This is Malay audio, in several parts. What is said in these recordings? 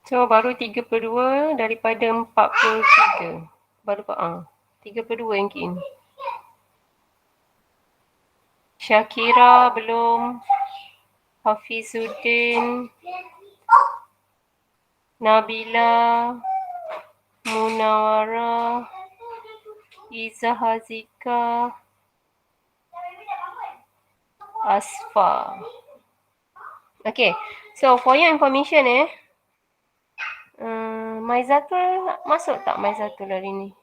So, baru 32 daripada 43. Baru 32 yang key in. Syakira belum. Hafizuddin. Nabila. Munawara. Iza Hazika. Asfa. Okay, so for your information Maizatul masuk tak Maizatul hari ni?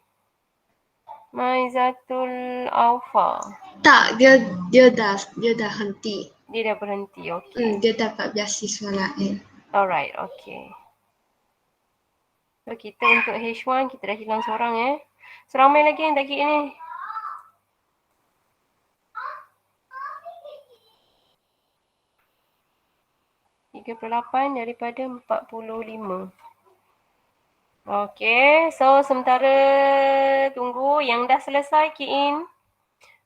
Maizatul Alfa. Tak, dia dah henti. Dia dah berhenti, okay. Dia dapat beasiswa lain. Alright, okay. So kita untuk H1 kita dah hilang seorang So ramai lagi yang tak kira ni. $38 daripada 45. Okay, so sementara tunggu yang dah selesai key in.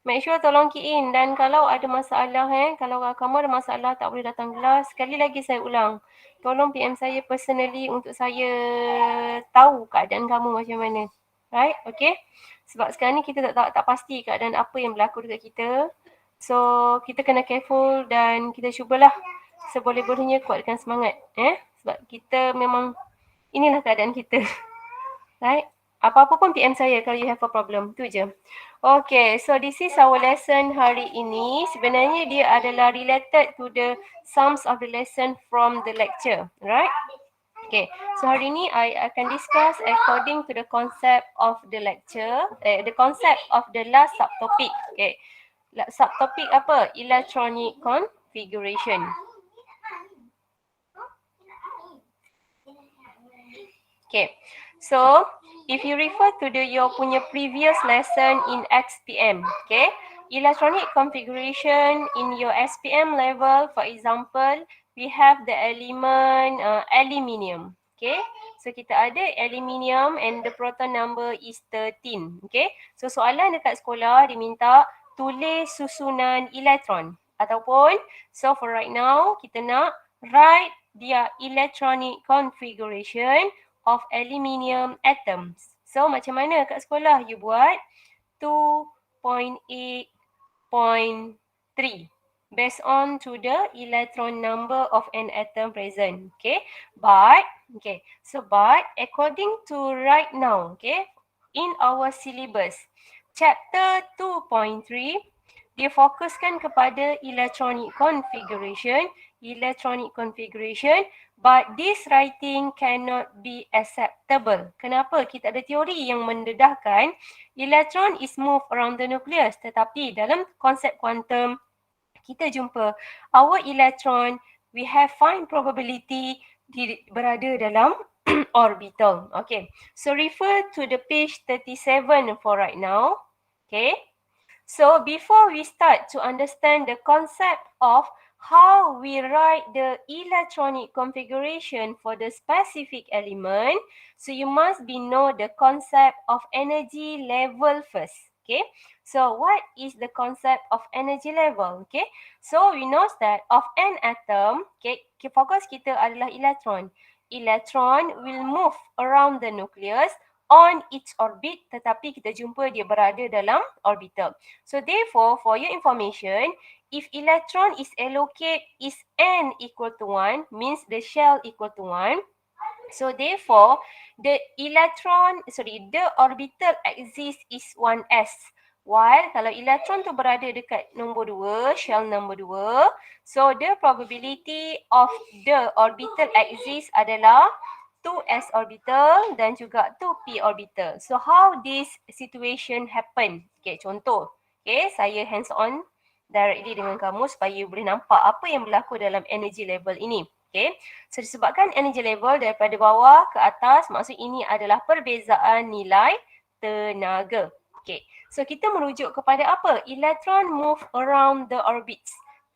Make sure tolong key in dan kalau ada masalah kalau kamu ada masalah tak boleh datang kelas, sekali lagi saya ulang. Tolong PM saya personally untuk saya tahu keadaan kamu macam mana. Right? Okay? Sebab sekarang ni kita tak pasti keadaan apa yang berlaku dekat kita. So, kita kena careful dan kita cubalah seboleh-bolehnya kuatkan semangat. Sebab kita memang inilah keadaan kita. Right? Apa-apa pun PM saya kalau you have a problem. Tu je. Okay, so this is our lesson hari ini. Sebenarnya dia adalah related to the sums of the lesson from the lecture. Right? Okay, so hari ini I akan discuss according to the concept of the lecture. The concept of the last subtopic. Okay, subtopic apa? Electronic configuration. Okay, so if you refer to your punya previous lesson in XPM, okay, electronic configuration in your SPM level, for example, we have the element aluminium, okay. So kita ada aluminium and the proton number is 13, okay. So soalan dekat sekolah diminta tulis susunan elektron ataupun so for right now kita nak write their electronic configuration of aluminium atoms. So macam mana kat sekolah you buat 2.8.3 based on to the electron number of an atom present. Okay, but according to right now, okay, in our syllabus chapter 2.3 dia fokuskan kepada electronic configuration, but this writing cannot be acceptable. Kenapa? Kita ada teori yang mendedahkan electron is move around the nucleus, tetapi dalam konsep kuantum kita jumpa our electron we have fine probability berada dalam orbital. Okay, so refer to the page 37 for right now. Okay. So before we start to understand the concept of how we write the electronic configuration for the specific element, so you must know the concept of energy level first. Okay, so what is the concept of energy level? Okay, so we know that of an atom, okay, fokus kita adalah electron. Electron will move around the nucleus on its orbit, tetapi kita jumpa dia berada dalam orbital. So therefore, for your information, if electron is allocated is n equal to 1, means the shell equal to 1. So therefore, the orbital axis is 1s. While kalau electron tu berada dekat nombor 2, shell nombor 2, so the probability of the orbital axis adalah 2s orbital dan juga 2p orbital. So how this situation happen? Okay, contoh. Okay, saya hands on directly dengan kamu supaya boleh nampak apa yang berlaku dalam energy level ini. Okay, so disebabkan energy level daripada bawah ke atas, maksud ini adalah perbezaan nilai tenaga. Okay, so kita merujuk kepada apa? Electron move around the orbits.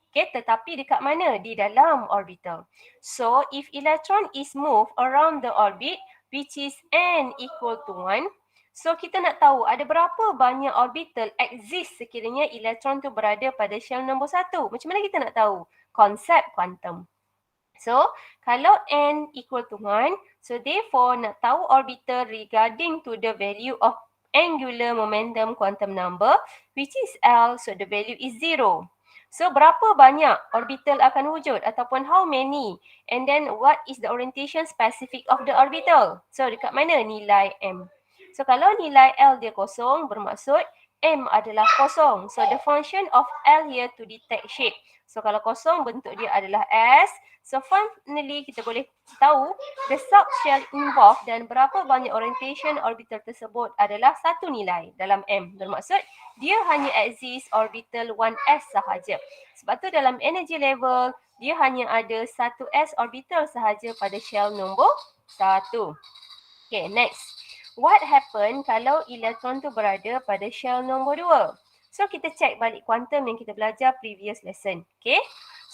Okay, tetapi dekat mana? Di dalam orbital. So, if electron is move around the orbit, which is n equal to 1, so kita nak tahu ada berapa banyak orbital exist sekiranya elektron tu berada pada shell nombor 1. Macam mana kita nak tahu? Konsep kuantum. So, kalau n equal to 1, So therefore, nak tahu orbital regarding to the value of angular momentum quantum number, which is L, so the value is 0. So berapa banyak orbital akan wujud ataupun how many, and then what is the orientation specific of the orbital. So dekat mana nilai M. So kalau nilai L dia kosong, bermaksud M adalah kosong. So the function of L here to detect shape. So kalau kosong, bentuk dia adalah S. So finally kita boleh tahu the subshell involved dan berapa banyak orientation orbital tersebut adalah satu nilai dalam M. Bermaksud dia hanya exist orbital 1s sahaja. Sebab tu dalam energy level dia hanya ada 1s orbital sahaja pada shell nombor 1. Okay, next. What happen kalau elektron tu berada pada shell nombor 2? So kita check balik kuantum yang kita belajar previous lesson. Okay.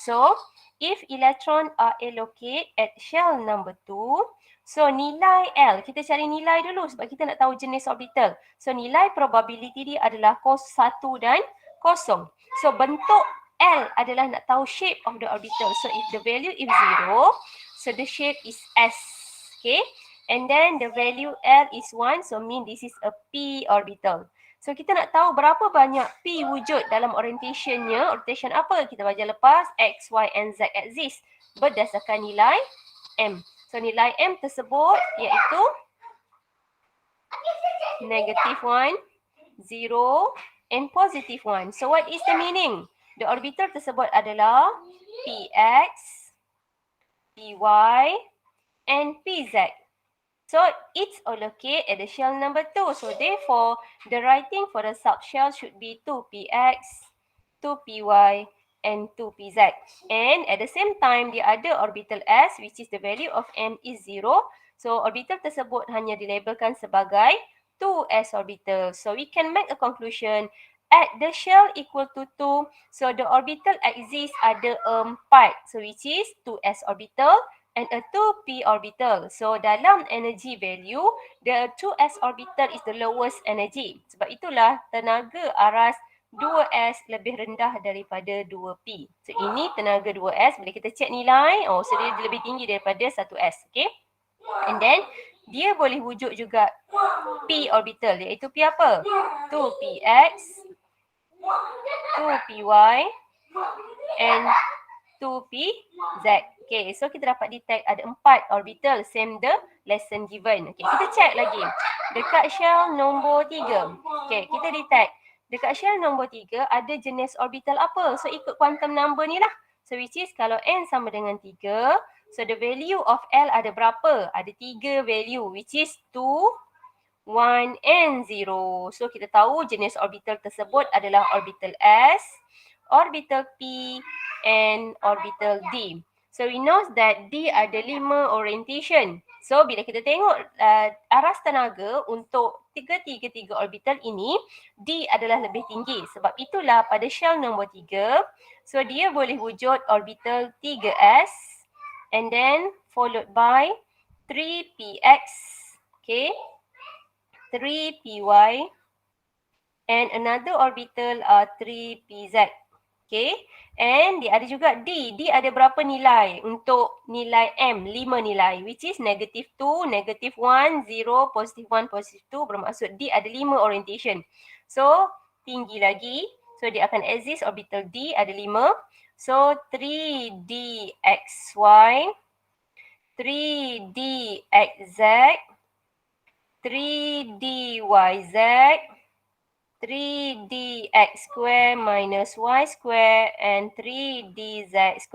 So if electron are allocated at shell number 2, so nilai L, kita cari nilai dulu sebab kita nak tahu jenis orbital. So nilai probability dia adalah 1 dan 0. So bentuk L adalah nak tahu shape of the orbital. So if the value is 0, so the shape is S. Okay. And then the value L is 1, so mean this is a p orbital. So kita nak tahu berapa banyak p wujud dalam orientationnya. Orientation apa? Kita belajar lepas x, y and z exist berdasarkan nilai M. So nilai M tersebut iaitu -1, 0 and +1. So what is the meaning? The orbital tersebut adalah px, py and pz. So it's allocated at the shell number 2. So therefore, the writing for the subshell should be 2px, 2py, and 2pz. And at the same time, the other orbital s, which is the value of M is 0. So orbital tersebut hanya dilabelkan sebagai 2s orbital. So we can make a conclusion at the shell equal to 2. So the orbital exists ada 4. So which is 2s orbital and a 2p orbital. So dalam energy value, the 2s orbital is the lowest energy. Sebab itulah tenaga aras 2s lebih rendah daripada 2p. So ini tenaga 2s, bila kita check nilai, so dia lebih tinggi daripada 1s. Okay. And then dia boleh wujud juga p orbital, iaitu p apa? 2px, 2py and 2pz. Okay, so kita dapat detect ada 4 orbital same the lesson given. Okay, kita check lagi. Dekat shell nombor 3. Okay, kita detect. Dekat shell nombor 3 ada jenis orbital apa? So ikut quantum number ni lah. So which is kalau n sama dengan 3, so the value of L ada berapa? Ada 3 value which is 2, 1 and 0. So kita tahu jenis orbital tersebut adalah orbital S, orbital P and orbital D. So we know that D ada 5 orientation. So bila kita tengok aras tenaga untuk tiga orbital ini, D adalah lebih tinggi. Sebab itulah pada shell nombor 3, so dia boleh wujud orbital 3s and then followed by 3px, okay, 3py and another orbital 3pz. Okay, and dia ada juga D. D ada berapa nilai? Untuk nilai M, 5 nilai, which is -2, -1, 0, +1, +2, bermaksud D ada 5 orientation. So, tinggi lagi. So, dia akan exist orbital D ada 5. So, 3dxy, 3dxz, 3dyz, 3dx² minus y² and 3dz².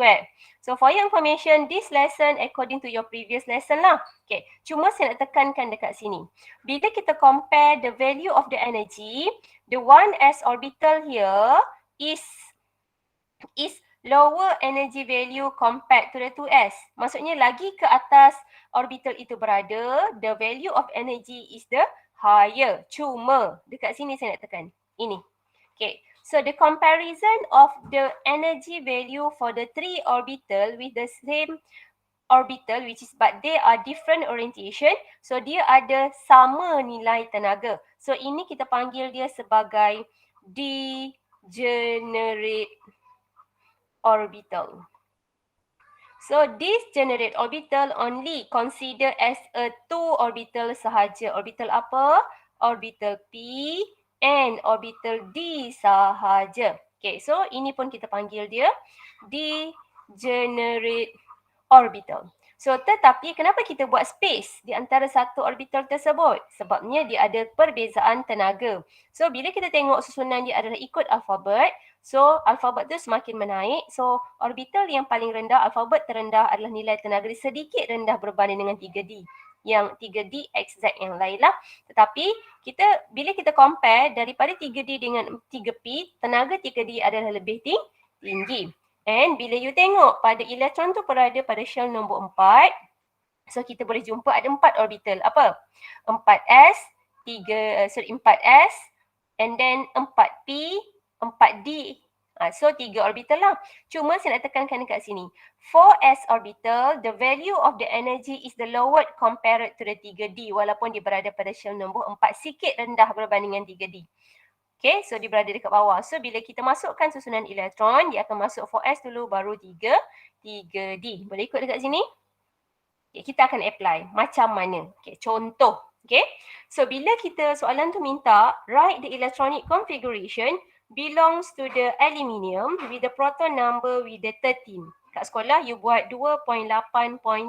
So for your information, this lesson according to your previous lesson lah. Okay, cuma saya nak tekankan dekat sini. Bila kita compare the value of the energy, the 1s orbital here is lower energy value compared to the 2s. Maksudnya lagi ke atas orbital itu berada, the value of energy is the higher. Cuma dekat sini saya nak tekan. Ini. Okay. So the comparison of the energy value for the 3 orbital with the same orbital, which is but they are different orientation. So dia ada sama nilai tenaga. So ini kita panggil dia sebagai degenerate orbital. So this generate orbital only consider as a 2 orbital sahaja. Orbital apa? Orbital P and orbital D sahaja. Okay, so ini pun kita panggil dia degenerate orbital. So tetapi kenapa kita buat space di antara satu orbital tersebut? Sebabnya dia ada perbezaan tenaga. So bila kita tengok susunan dia adalah ikut alfabet, so alfabet tu semakin menaik. So orbital yang paling rendah, alfabet terendah adalah nilai tenaga dia sedikit rendah berbanding dengan 3D. Yang 3D XZ yang lain lah. Tetapi bila kita compare daripada 3D dengan 3P, tenaga 3D adalah lebih tinggi. And bila you tengok pada elektron tu berada pada shell nombor 4, so kita boleh jumpa ada 4 orbital. Apa? 4S, 4S, and then 4P, 4D. So 3 orbital lah. Cuma saya nak tekankan dekat sini. 4S orbital, the value of the energy is the lower compared to the 3D walaupun dia berada pada shell nombor 4, sikit rendah berbandingan 3D. Okay, so dia berada dekat bawah. So bila kita masukkan susunan elektron, dia akan masuk 4S dulu baru 3D. Boleh ikut dekat sini? Okay, kita akan apply macam mana. Okay, contoh. Okay, so bila kita soalan tu minta write the electronic configuration belongs to the aluminium with the proton number with the 13. Kat sekolah you buat 2.8.3.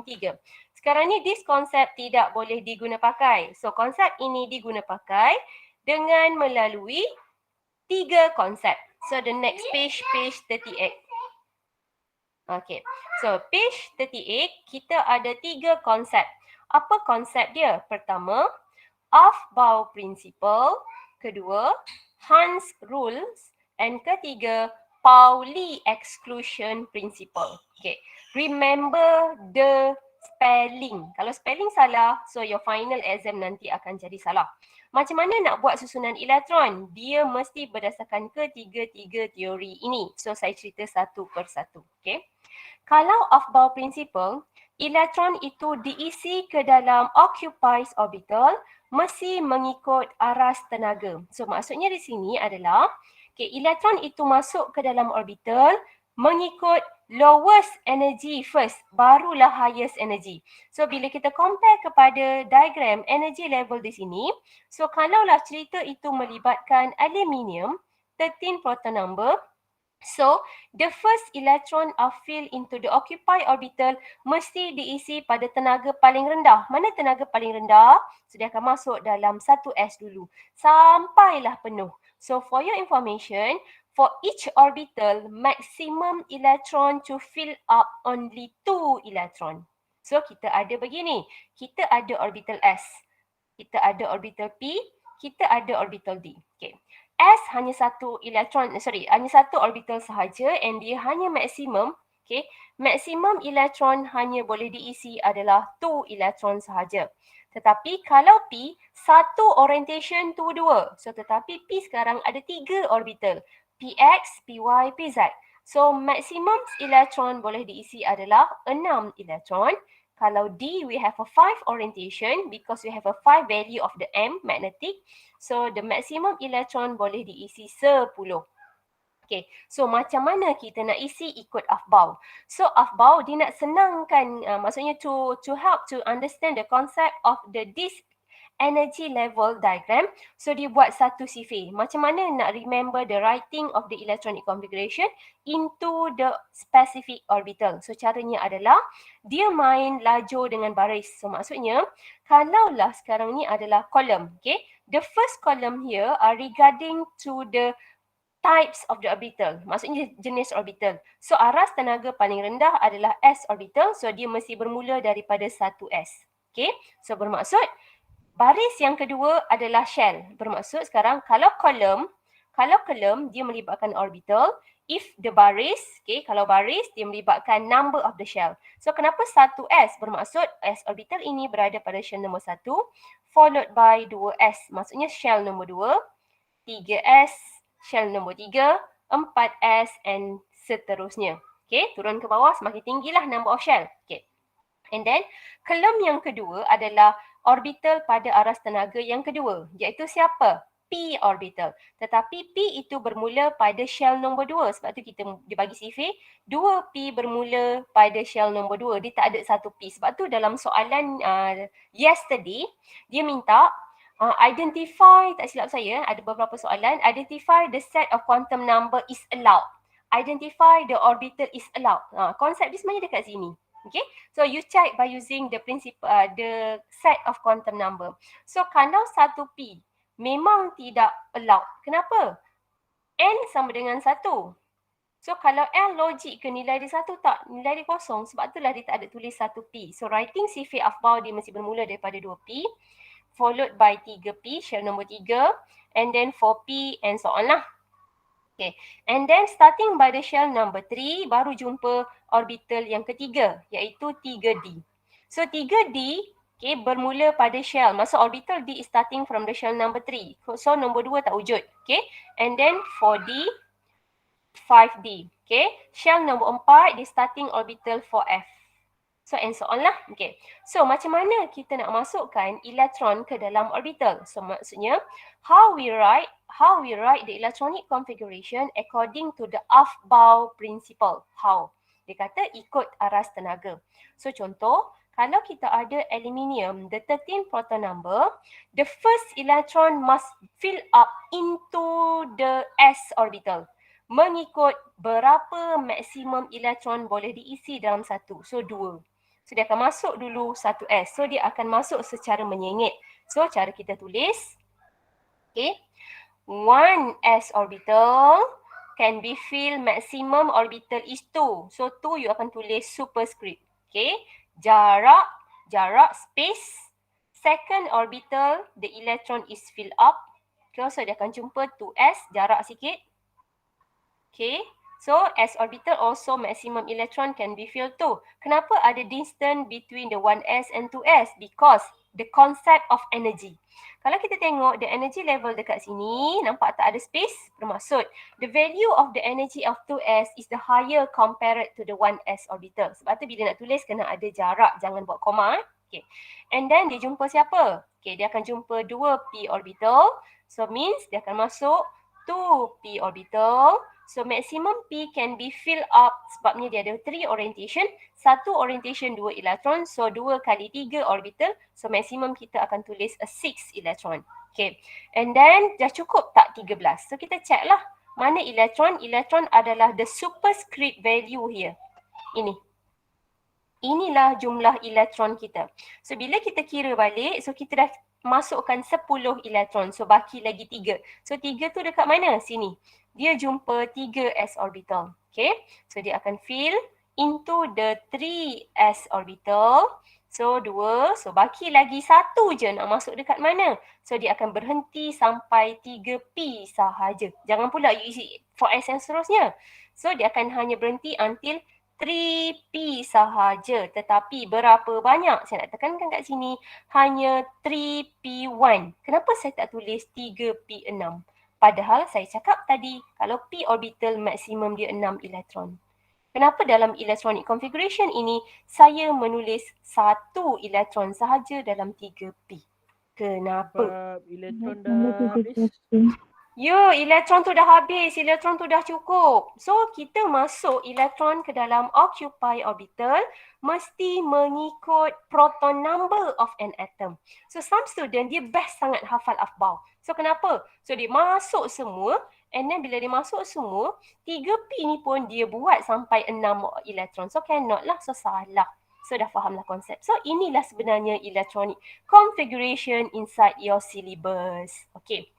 Sekarang ni this konsep tidak boleh diguna pakai. So konsep ini diguna pakai dengan melalui 3 konsep. So the next page 38. Okay, so page 38 kita ada 3 konsep. Apa konsep dia? Pertama, Aufbau principle. Kedua, Hans rules. And ketiga, Pauli exclusion principle. Okay, remember the spelling. Kalau spelling salah, so your final exam nanti akan jadi salah. Macam mana nak buat susunan elektron? Dia mesti berdasarkan ketiga-tiga teori ini. So saya cerita satu persatu. Okay. Kalau Aufbau principle, elektron itu diisi ke dalam occupied orbital mesti mengikut aras tenaga. So maksudnya di sini adalah elektron itu masuk ke dalam orbital mengikut lowest energy first, barulah highest energy. So bila kita compare kepada diagram energy level di sini, so kalaulah cerita itu melibatkan aluminium, 13 proton number, so the first electron are filled into the occupied orbital mesti diisi pada tenaga paling rendah. Mana tenaga paling rendah? So dia akan masuk dalam 1S dulu sampailah penuh. So for your information, for each orbital, maximum electron to fill up only 2 electron. So kita ada begini, kita ada orbital S, kita ada orbital P, kita ada orbital D. Okay. S hanya satu orbital sahaja and dia hanya maksimum, okay, maksimum elektron hanya boleh diisi adalah 2 elektron sahaja. Tetapi kalau P, satu orientation to 2. So tetapi P sekarang ada 3 orbital. PX, PY, PZ. So maximum elektron boleh diisi adalah 6 elektron. Kalau D, we have a 5 orientation because we have a 5 value of the M, magnetic. So the maximum electron boleh diisi 10. Okay, so macam mana kita nak isi ikut Aufbau? So Aufbau dia nak senangkan, maksudnya to help to understand the concept of this energy level diagram. So dia buat satu sifir. Macam mana nak remember the writing of the electronic configuration into the specific orbital. So caranya adalah dia main lajur dengan baris. So maksudnya kalaulah sekarang ni adalah column, okay, the first column here are regarding to the types of the orbital, maksudnya jenis orbital. So aras tenaga paling rendah adalah S orbital, so dia mesti bermula daripada 1S. Okay, so bermaksud baris yang kedua adalah shell. Bermaksud sekarang kalau column dia melibatkan orbital, if the baris, okay, kalau baris dia melibatkan number of the shell. So kenapa 1S? Bermaksud S orbital ini berada pada shell nombor 1 followed by 2S, maksudnya shell nombor 2, 3S, shell nombor 3, 4S and seterusnya. Okay, turun ke bawah semakin tinggilah number of shell. Okay. And then column yang kedua adalah orbital pada aras tenaga yang kedua, iaitu siapa? p orbital. Tetapi p itu bermula pada shell nombor 2. Sebab tu kita dibagi CV, 2p bermula pada shell nombor 2. Dia tak ada 1p. Sebab tu dalam soalan yesterday, dia minta identify, tak silap saya, ada beberapa soalan, identify the set of quantum number is allowed. Identify the orbital is allowed. Konsep dia sebenarnya dekat sini. Okay, so you check by using the principle, the set of quantum number. So kalau 1p memang tidak allowed. Kenapa? N sama dengan 1. So kalau L logik ke nilai dia 1 tak? Nilai dia kosong. Sebab itulah dia tak ada tulis 1p. So writing CV Afbal dia mesti bermula daripada 2p. Followed by 3p, shell nombor 3. And then 4p and so on lah. Okay, and then starting by the shell number 3, baru jumpa orbital yang ketiga, iaitu 3d. So 3d, okay, bermula pada shell. Maksud orbital d is starting from the shell number 3. So nombor 2 tak wujud. Okay, and then 4d, 5d. Okay, shell nombor 4, dia starting orbital 4f. So and so on lah. Okay, so macam mana kita nak masukkan elektron ke dalam orbital? So maksudnya, how we write the electronic configuration according to the Aufbau principle. How? Dia kata ikut aras tenaga. So contoh, kalau kita ada aluminium, the 13 proton number, the first electron must fill up into the s orbital. Mengikut berapa maksimum elektron boleh diisi dalam satu. So 2. So dia akan masuk dulu 1s. So dia akan masuk secara menyengit. So cara kita tulis, okay, 1s orbital can be filled, maximum orbital is 2. So 2 you akan tulis superscript. Okay, jarak space, second orbital the electron is filled up. Okay, so dia akan jumpa 2s, jarak sikit. Okay, so s orbital also maximum electron can be filled too. Kenapa ada distance between the 1s and 2s? Because the concept of energy. Kalau kita tengok the energy level dekat sini, nampak tak ada space? Bermaksud the value of the energy of 2s is the higher compared to the 1s orbital. Sebab tu bila nak tulis kena ada jarak, jangan buat koma. Okay, and then dia jumpa siapa? Okay, dia akan jumpa 2p orbital. So means dia akan masuk 2p orbital. So maximum P can be filled up sebabnya dia ada 3 orientation. 1 orientation 2 elektron. So 2 kali 3 orbital. So maximum kita akan tulis a 6 elektron. Okay. And then dah cukup tak 13? So kita check lah. Mana elektron? Elektron adalah the superscript value here. Ini. Inilah jumlah elektron kita. So bila kita kira balik, so kita dah masukkan 10 elektron. So baki lagi 3. So 3 tu dekat mana? Sini. Dia jumpa 3s orbital. Okay. So dia akan fill into the 3s orbital. So 2. So baki lagi 1 je nak masuk dekat mana? So dia akan berhenti sampai 3p sahaja. Jangan pula you isi 4s yang seterusnya. So dia akan hanya berhenti until 3p sahaja. Tetapi berapa banyak? Saya nak tekankan kat sini. Hanya 3p1. Kenapa saya tak tulis 3p6? Padahal saya cakap tadi, kalau p orbital maksimum dia 6 elektron. Kenapa dalam electronic configuration ini, saya menulis 1 elektron sahaja dalam 3p? Kenapa? Sebab elektron dah habis. Ya, elektron tu dah habis, elektron tu dah cukup. So, kita masuk elektron ke dalam occupied orbital mesti mengikut proton number of an atom. So, some student dia best sangat hafal Aufbau. So, kenapa? So, dia masuk semua and then bila dia masuk semua, 3p ni pun dia buat sampai 6 elektron. So, cannot lah. So, salah. So, dah fahamlah konsep. So, inilah sebenarnya electronic configuration inside your syllabus. Okay.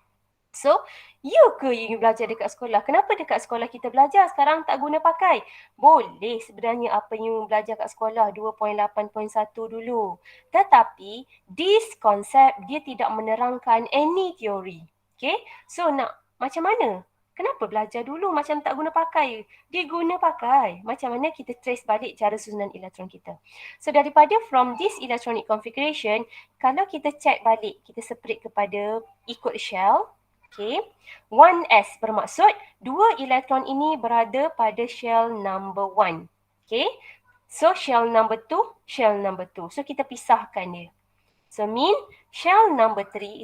So, you ke you belajar dekat sekolah? Kenapa dekat sekolah kita belajar sekarang tak guna pakai? Boleh sebenarnya apa yang belajar kat sekolah 2.8.1 dulu. Tetapi, this concept dia tidak menerangkan any theory. Okay? So, nak macam mana? Kenapa belajar dulu macam tak guna pakai? Dia guna pakai. Macam mana kita trace balik cara susunan elektron kita. So, daripada from this electronic configuration, kalau kita check balik, kita separate kepada ikut shell. Okay, 1s bermaksud 2 elektron ini berada pada shell number 1. Okay, so shell number 2, shell number 2. So kita pisahkan dia. So mean the shell number 2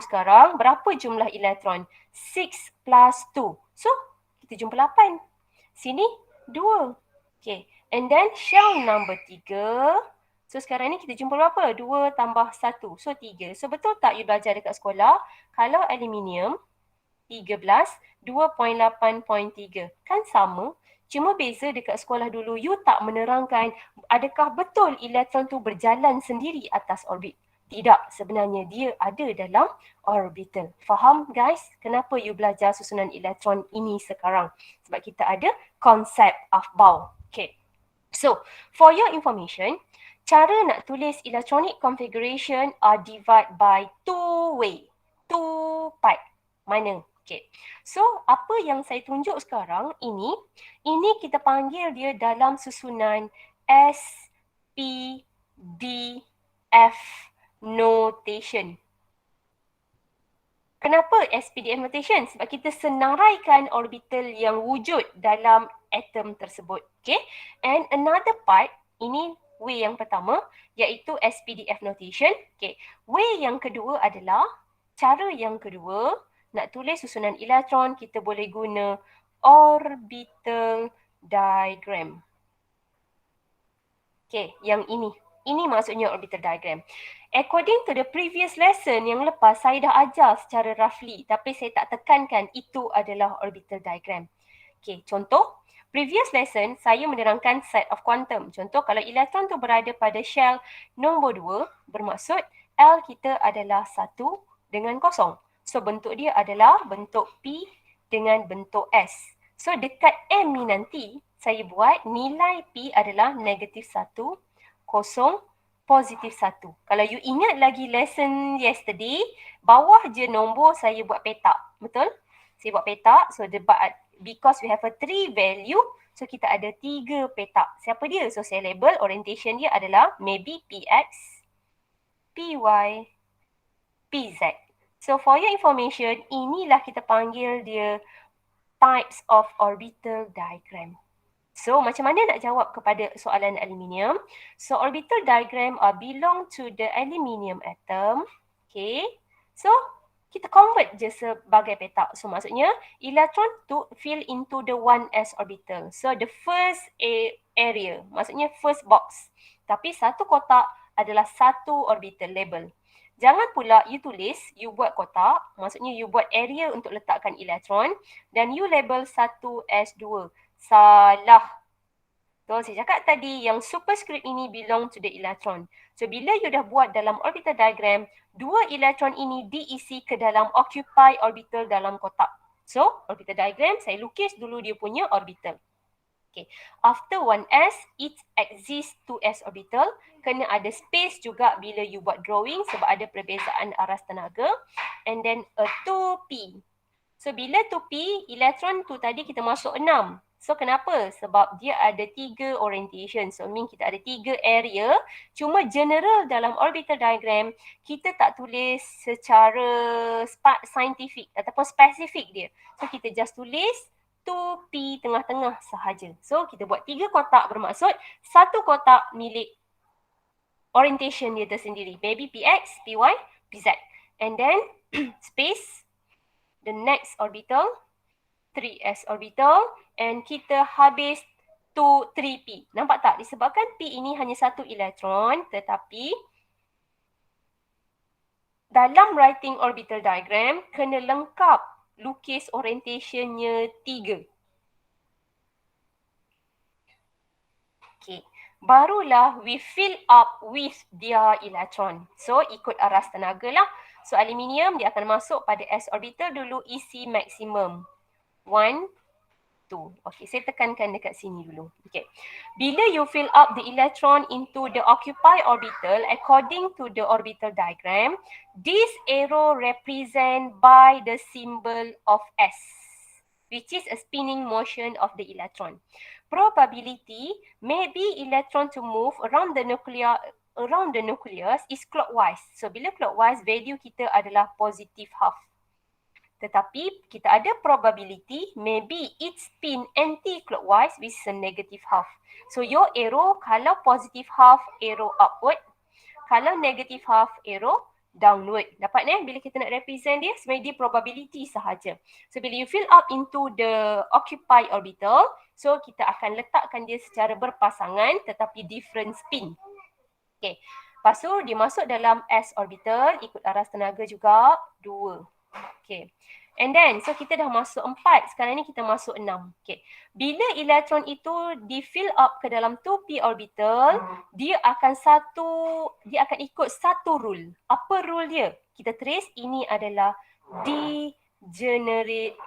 sekarang berapa jumlah elektron? 6 plus 2. So kita jumpa 8. Sini 2. Okay. And then shell number 3. So sekarang ni kita jumpa berapa? 2 tambah 1. So 3. So betul tak you belajar dekat sekolah? Kalau aluminium 13, 2.8.3. Kan sama? Cuma beza dekat sekolah dulu you tak menerangkan adakah betul elektron tu berjalan sendiri atas orbit. Tidak, sebenarnya dia ada dalam orbital. Faham guys? Kenapa you belajar susunan elektron ini sekarang? Sebab kita ada konsep Aufbau. Okay. So, for your information, cara nak tulis electronic configuration are divided by two two part. Mana? Okay. So, apa yang saya tunjuk sekarang ini kita panggil dia dalam susunan S, P, D, F notation. Kenapa SPDF notation? Sebab kita senaraikan orbital yang wujud dalam atom tersebut. Okay. And another part, ini way yang pertama, iaitu SPDF notation. Okay. Way yang kedua adalah, cara yang kedua, nak tulis susunan elektron, kita boleh guna orbital diagram. Okay, yang ini. Ini maksudnya orbital diagram. According to the previous lesson yang lepas, saya dah ajar secara roughly, tapi saya tak tekankan itu adalah orbital diagram. Okay, contoh. Previous lesson, saya menerangkan set of quantum. Contoh, kalau elektron tu berada pada shell nombor 2, bermaksud L kita adalah 1 dengan kosong. So, bentuk dia adalah bentuk P dengan bentuk S. So, dekat M ni nanti, saya buat nilai P adalah negatif 1, kosong, positif 1. Kalau you ingat lagi lesson yesterday, bawah je nombor saya buat petak. Betul? Saya buat petak. So, because we have a 3 value, so kita ada 3 petak. Siapa dia? So, saya label orientation dia adalah maybe PX, PY, PZ. So, for your information, inilah kita panggil dia types of orbital diagram. So, macam mana nak jawab kepada soalan aluminium? So, orbital diagram belong to the aluminium atom. Okay. So, kita convert je sebagai petak. So, maksudnya, electron to fill into the 1s orbital. So, the first area, maksudnya first box. Tapi, satu kotak adalah satu orbital label. Jangan pula you tulis, you buat kotak, maksudnya you buat area untuk letakkan elektron dan you label 1s2. Salah. So, saya cakap tadi yang superscript ini belong to the electron. So, bila you dah buat dalam orbital diagram, dua elektron ini diisi ke dalam occupy orbital dalam kotak. So, orbital diagram, saya lukis dulu dia punya orbital. Okay. After 1s, it exists 2s orbital. Kena ada space juga bila you buat drawing sebab ada perbezaan aras tenaga. And then a 2p. So, bila 2p, elektron tu tadi kita masuk 6. So, kenapa? Sebab dia ada 3 orientation. So, mean kita ada 3 area. Cuma general dalam orbital diagram, kita tak tulis secara scientific ataupun spesifik dia. So, kita just tulis 2p tengah-tengah sahaja. So, kita buat 3 kotak bermaksud satu kotak milik orientation dia tersendiri. Maybe PX, PY, PZ. And then, space, the next orbital, 3s orbital, and kita habis to 3p. Nampak tak? Disebabkan p ini hanya satu elektron, tetapi dalam writing orbital diagram, kena lengkap lukis orientationnya 3. Okay. Barulah we fill up with their electron. So, ikut aras tenaga lah. So, aluminium dia akan masuk pada s orbital dulu, isi maksimum. 1, 2. Okay, saya tekankan dekat sini dulu. Okay. Bila you fill up the electron into the occupied orbital, according to the orbital diagram, this arrow represent by the symbol of S, which is a spinning motion of the electron. Probability, maybe electron to move around the nucleus is clockwise. So, bila clockwise, value kita adalah positive half. Tetapi kita ada probability maybe it spin anti-clockwise which is a negative half. So your arrow kalau positive half, arrow upward. Kalau negative half, arrow downward. Dapat bila kita nak represent dia, sebenarnya dia probability sahaja. So bila you fill up into the occupied orbital, so kita akan letakkan dia secara berpasangan tetapi different spin. Okay. Lepas tu dia masuk dalam s orbital, ikut aras tenaga juga 2. Okay. And then, so kita dah masuk 4, sekarang ni kita masuk 6. Okay. Bila elektron itu di fill up ke dalam 2p orbital, dia akan ikut satu rule. Apa rule dia? Kita trace, ini adalah degenerate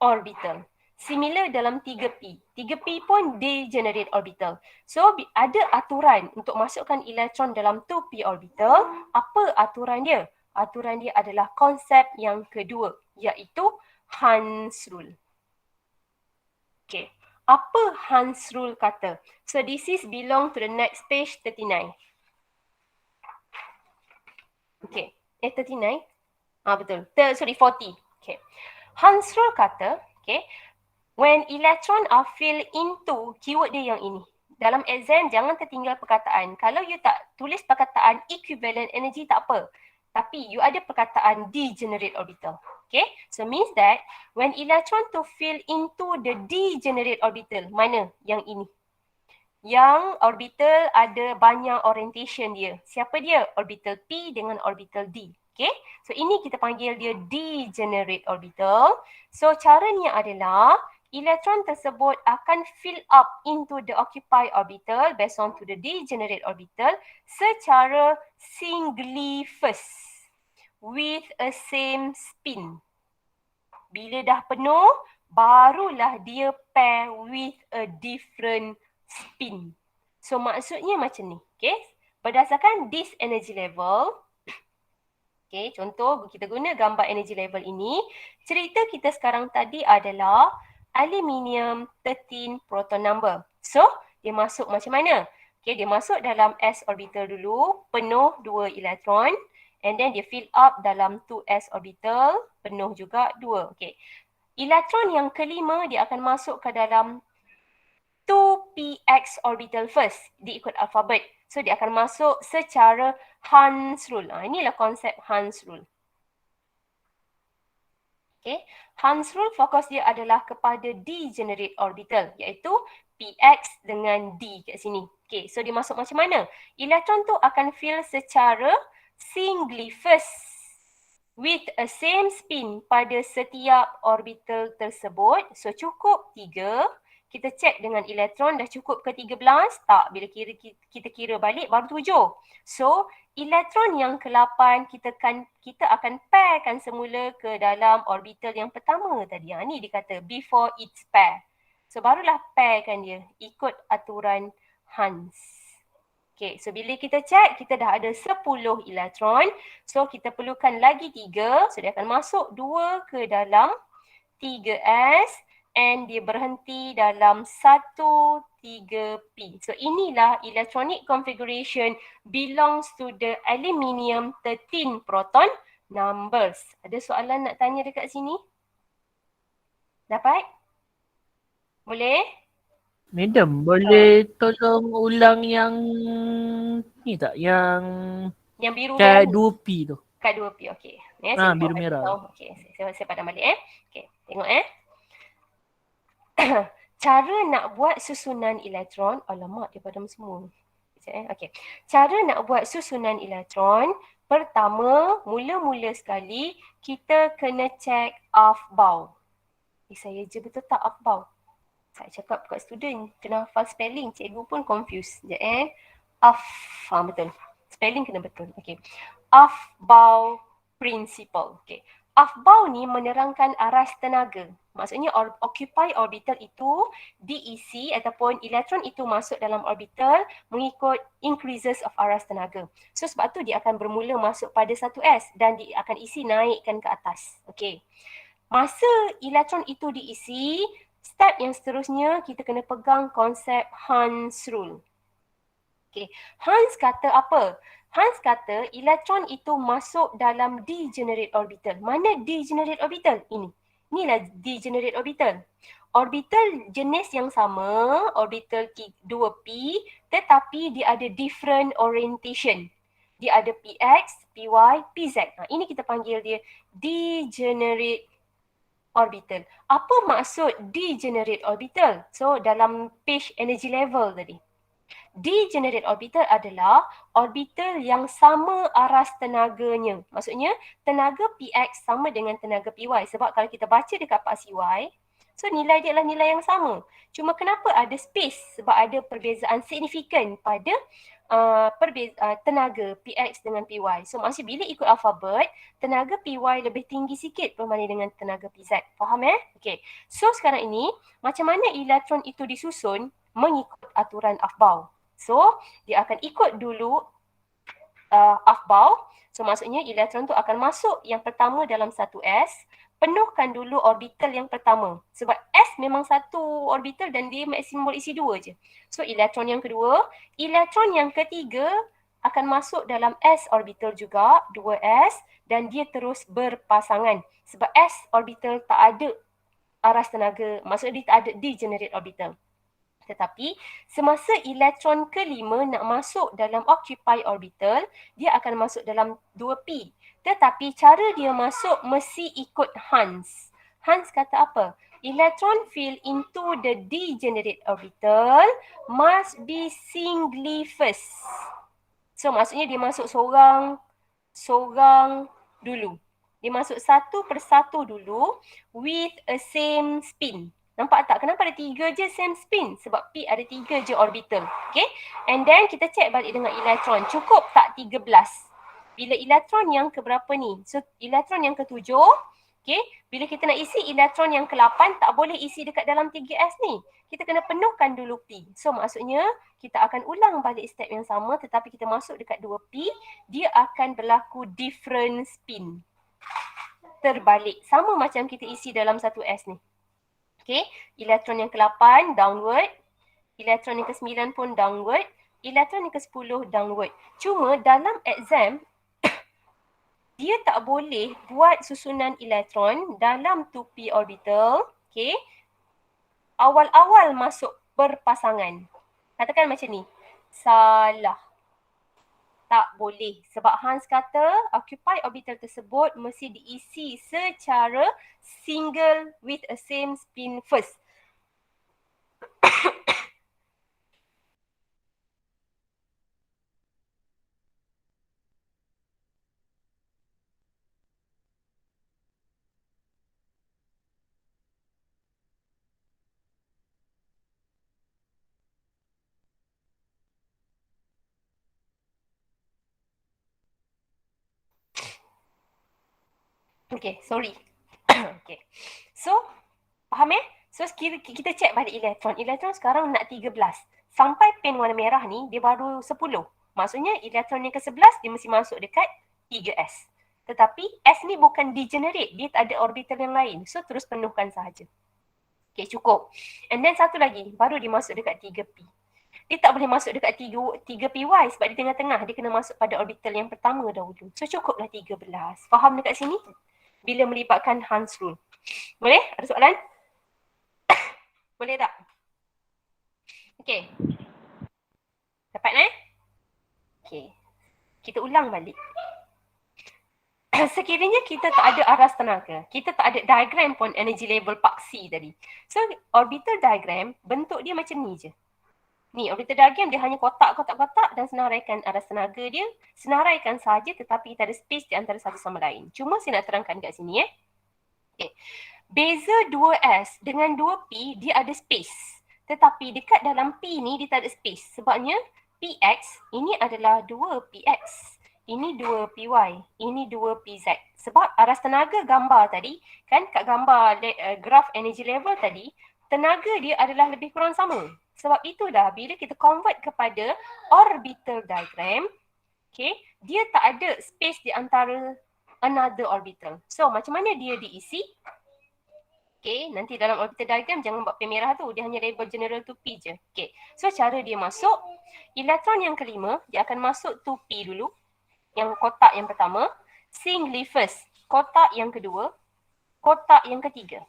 orbital. Similar dalam 3p. 3p pun degenerate orbital. So ada aturan untuk masukkan elektron dalam 2p orbital. Apa aturan dia? Aturan dia adalah konsep yang kedua, iaitu Hans rule. Okay. Apa Hans rule kata? So this is belong to the next page 39. Okay. 39? Betul. 40. Okay. Hans rule kata, okay, when electron are filled into, keyword dia yang ini. Dalam exam jangan tertinggal perkataan. Kalau you tak tulis perkataan equivalent energy tak apa. Tapi you ada perkataan degenerate orbital. Okay. So means that when electron to fill into the degenerate orbital, mana? Yang ini. Yang orbital ada banyak orientation dia. Siapa dia? Orbital P dengan orbital D. Okay. So ini kita panggil dia degenerate orbital. So caranya adalah elektron tersebut akan fill up into the occupied orbital based on to the degenerate orbital secara singly first with a same spin. Bila dah penuh, barulah dia pair with a different spin. So maksudnya macam ni. Okay. Berdasarkan this energy level, okay, contoh kita guna gambar energy level ini. Cerita kita sekarang tadi adalah aluminium 13 proton number. So dia masuk macam mana? Okay, dia masuk dalam s orbital dulu, penuh 2 elektron. And then dia fill up dalam 2s orbital, penuh juga 2. Okay. Elektron yang kelima dia akan masuk ke dalam 2px orbital first. Dia ikut alfabet. So dia akan masuk secara Hans rule. Inilah konsep Hans rule. Okay. Hans rule fokus dia adalah kepada degenerate orbital, iaitu px dengan d kat sini. Okay. So dia masuk macam mana? Elektron tu akan fill secara singly first with a same spin pada setiap orbital tersebut. So cukup 3. Kita cek dengan elektron dah cukup ke 13? Tak. Bila kita kira balik baru 7. So elektron yang ke-8 kita akan pairkan semula ke dalam orbital yang pertama tadi. Ni dia kata before its pair. So barulah pairkan dia ikut aturan Hans. Okay, so bila kita cek, kita dah ada 10 elektron. So kita perlukan lagi 3. So dia akan masuk 2 ke dalam 3s and dia berhenti dalam 3p. So inilah electronic configuration belongs to the aluminium 13 proton numbers. Ada soalan nak tanya dekat sini? Dapat? Boleh? Madam, boleh tolong ulang yang ni tak? Yang biru kat merah. 2P tu. Kat 2p, okey. Biru merah. Okey, saya padam balik Okey, tengok Cara nak buat susunan elektron, alamak dia padam semua. Okey. Cara nak buat susunan elektron, pertama, mula-mula sekali kita kena check Aufbau. Saya je betul tak Aufbau? Saya cakap kat student, kena hafal spelling. Cikgu pun confused. Sekejap betul. Spelling kena betul. Okay. Aufbau principle. Okay. Aufbau ni menerangkan aras tenaga. Maksudnya occupy orbital itu diisi ataupun elektron itu masuk dalam orbital mengikut increases of aras tenaga. So sebab tu dia akan bermula masuk pada 1s dan dia akan isi naikkan ke atas. Okay. Masa elektron itu diisi, step yang seterusnya kita kena pegang konsep Hans rule. Okay. Hans kata apa? Hans kata elektron itu masuk dalam degenerate orbital. Mana degenerate orbital? Inilah degenerate orbital. Orbital jenis yang sama, orbital 2p, tetapi dia ada different orientation. Dia ada px, py, pz. Ini kita panggil dia degenerate orbital. Apa maksud degenerate orbital? So dalam page energy level tadi. Degenerate orbital adalah orbital yang sama aras tenaganya. Maksudnya tenaga px sama dengan tenaga py. Sebab kalau kita baca dekat part CY, so nilai dia adalah nilai yang sama. Cuma kenapa ada space? Sebab ada perbezaan signifikan pada tenaga px dengan py. So maksudnya bila ikut alfabet, tenaga py lebih tinggi sikit berbanding dengan tenaga pz. Faham Okay. So sekarang ini, macam mana elektron itu disusun mengikut aturan Aufbau. So dia akan ikut dulu Aufbau. So maksudnya elektron tu akan masuk yang pertama dalam satu S, penuhkan dulu orbital yang pertama. Sebab S memang satu orbital dan dia simbol isi 2 je. So elektron yang kedua, elektron yang ketiga akan masuk dalam S orbital juga, 2S, dan dia terus berpasangan. Sebab S orbital tak ada aras tenaga, maksudnya dia tak ada degenerate orbital. Tetapi semasa elektron kelima nak masuk dalam occupy orbital, dia akan masuk dalam 2p. Tetapi cara dia masuk mesti ikut Hans. Hans kata apa? Electron field into the degenerate orbital must be singly first. So maksudnya dia masuk seorang dulu. Dia masuk satu persatu dulu with a same spin. Nampak tak? Kenapa ada 3 je same spin? Sebab P ada 3 je orbital. Okay? And then kita check balik dengan elektron. Cukup tak 13? Bila elektron yang keberapa ni? So elektron yang ke-7. Okay? Bila kita nak isi elektron yang ke-8, tak boleh isi dekat dalam 3S ni. Kita kena penuhkan dulu P. So maksudnya kita akan ulang balik step yang sama tetapi kita masuk dekat 2P. Dia akan berlaku different spin. Terbalik. Sama macam kita isi dalam 1S ni. Okay, elektron yang ke-8 downward, elektron yang ke-9 pun downward, elektron yang ke-10 downward. Cuma dalam exam, dia tak boleh buat susunan elektron dalam 2p orbital, okay, awal-awal masuk berpasangan. Katakan macam ni, salah. Tak boleh. Sebab Hans kata occupy orbital tersebut mesti diisi secara single with a same spin first. Okay, sorry. Okay. So, faham So, kita check balik elektron. Elektron sekarang nak 13. Sampai pen warna merah ni, dia baru 10. Maksudnya, elektron yang ke-11, dia mesti masuk dekat 3S. Tetapi, S ni bukan degenerate. Dia tak ada orbital yang lain. So, terus penuhkan sahaja. Okay, cukup. And then satu lagi, baru dia masuk dekat 3P. Dia tak boleh masuk dekat 3PY sebab di tengah-tengah. Dia kena masuk pada orbital yang pertama dahulu. So, cukuplah 13. Faham dekat sini? Bila melibatkan Hans rule. Boleh? Ada soalan? Boleh tak? Okay. Dapat Okay. Kita ulang balik. Sekiranya kita tak ada aras tenaga, kita tak ada diagram pun energy level paksi tadi. So, orbital diagram, bentuk dia macam ni je. Ni, orbital diagram dia hanya kotak-kotak-kotak dan senaraikan aras tenaga dia. Senaraikan saja tetapi tak ada space di antara satu sama lain. Cuma saya nak terangkan kat sini Okay. Beza 2S dengan 2P dia ada space. Tetapi dekat dalam P ni dia tak ada space. Sebabnya PX ini adalah 2PX. Ini 2PY. Ini 2PZ. Sebab aras tenaga gambar tadi, kan kat gambar graph energy level tadi, tenaga dia adalah lebih kurang sama. Sebab itulah bila kita convert kepada orbital diagram, okay, dia tak ada space di antara another orbital. So macam mana dia diisi? Okay, nanti dalam orbital diagram jangan buat pen merah tu. Dia hanya label general 2P je. Okay, so cara dia masuk, elektron yang kelima, dia akan masuk 2P dulu. Yang kotak yang pertama. Singly first, kotak yang kedua, kotak yang ketiga.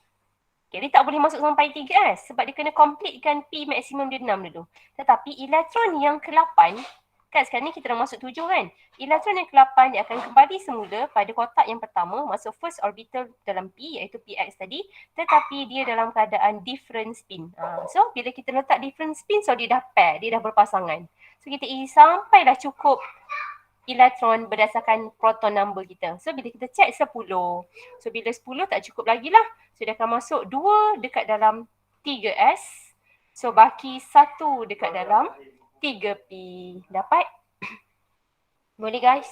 Okay, dia tak boleh masuk sampai 3s sebab dia kena completekan P maksimum dia 6 dulu. Tetapi elektron yang ke-8, kan sekarang ni kita dah masuk 7 kan. Elektron yang ke-8 dia akan kembali semula pada kotak yang pertama, masuk first orbital dalam P iaitu Px tadi, tetapi dia dalam keadaan different spin. So bila kita letak different spin, so dia dah pair, dia dah berpasangan. So kita isi sampailah cukup elektron berdasarkan proton number kita. So bila kita check 10, so bila 10 tak cukup lagi lah. So dia akan masuk 2 dekat dalam 3s. So baki 1 dekat dalam 3p. Dapat? Boleh guys?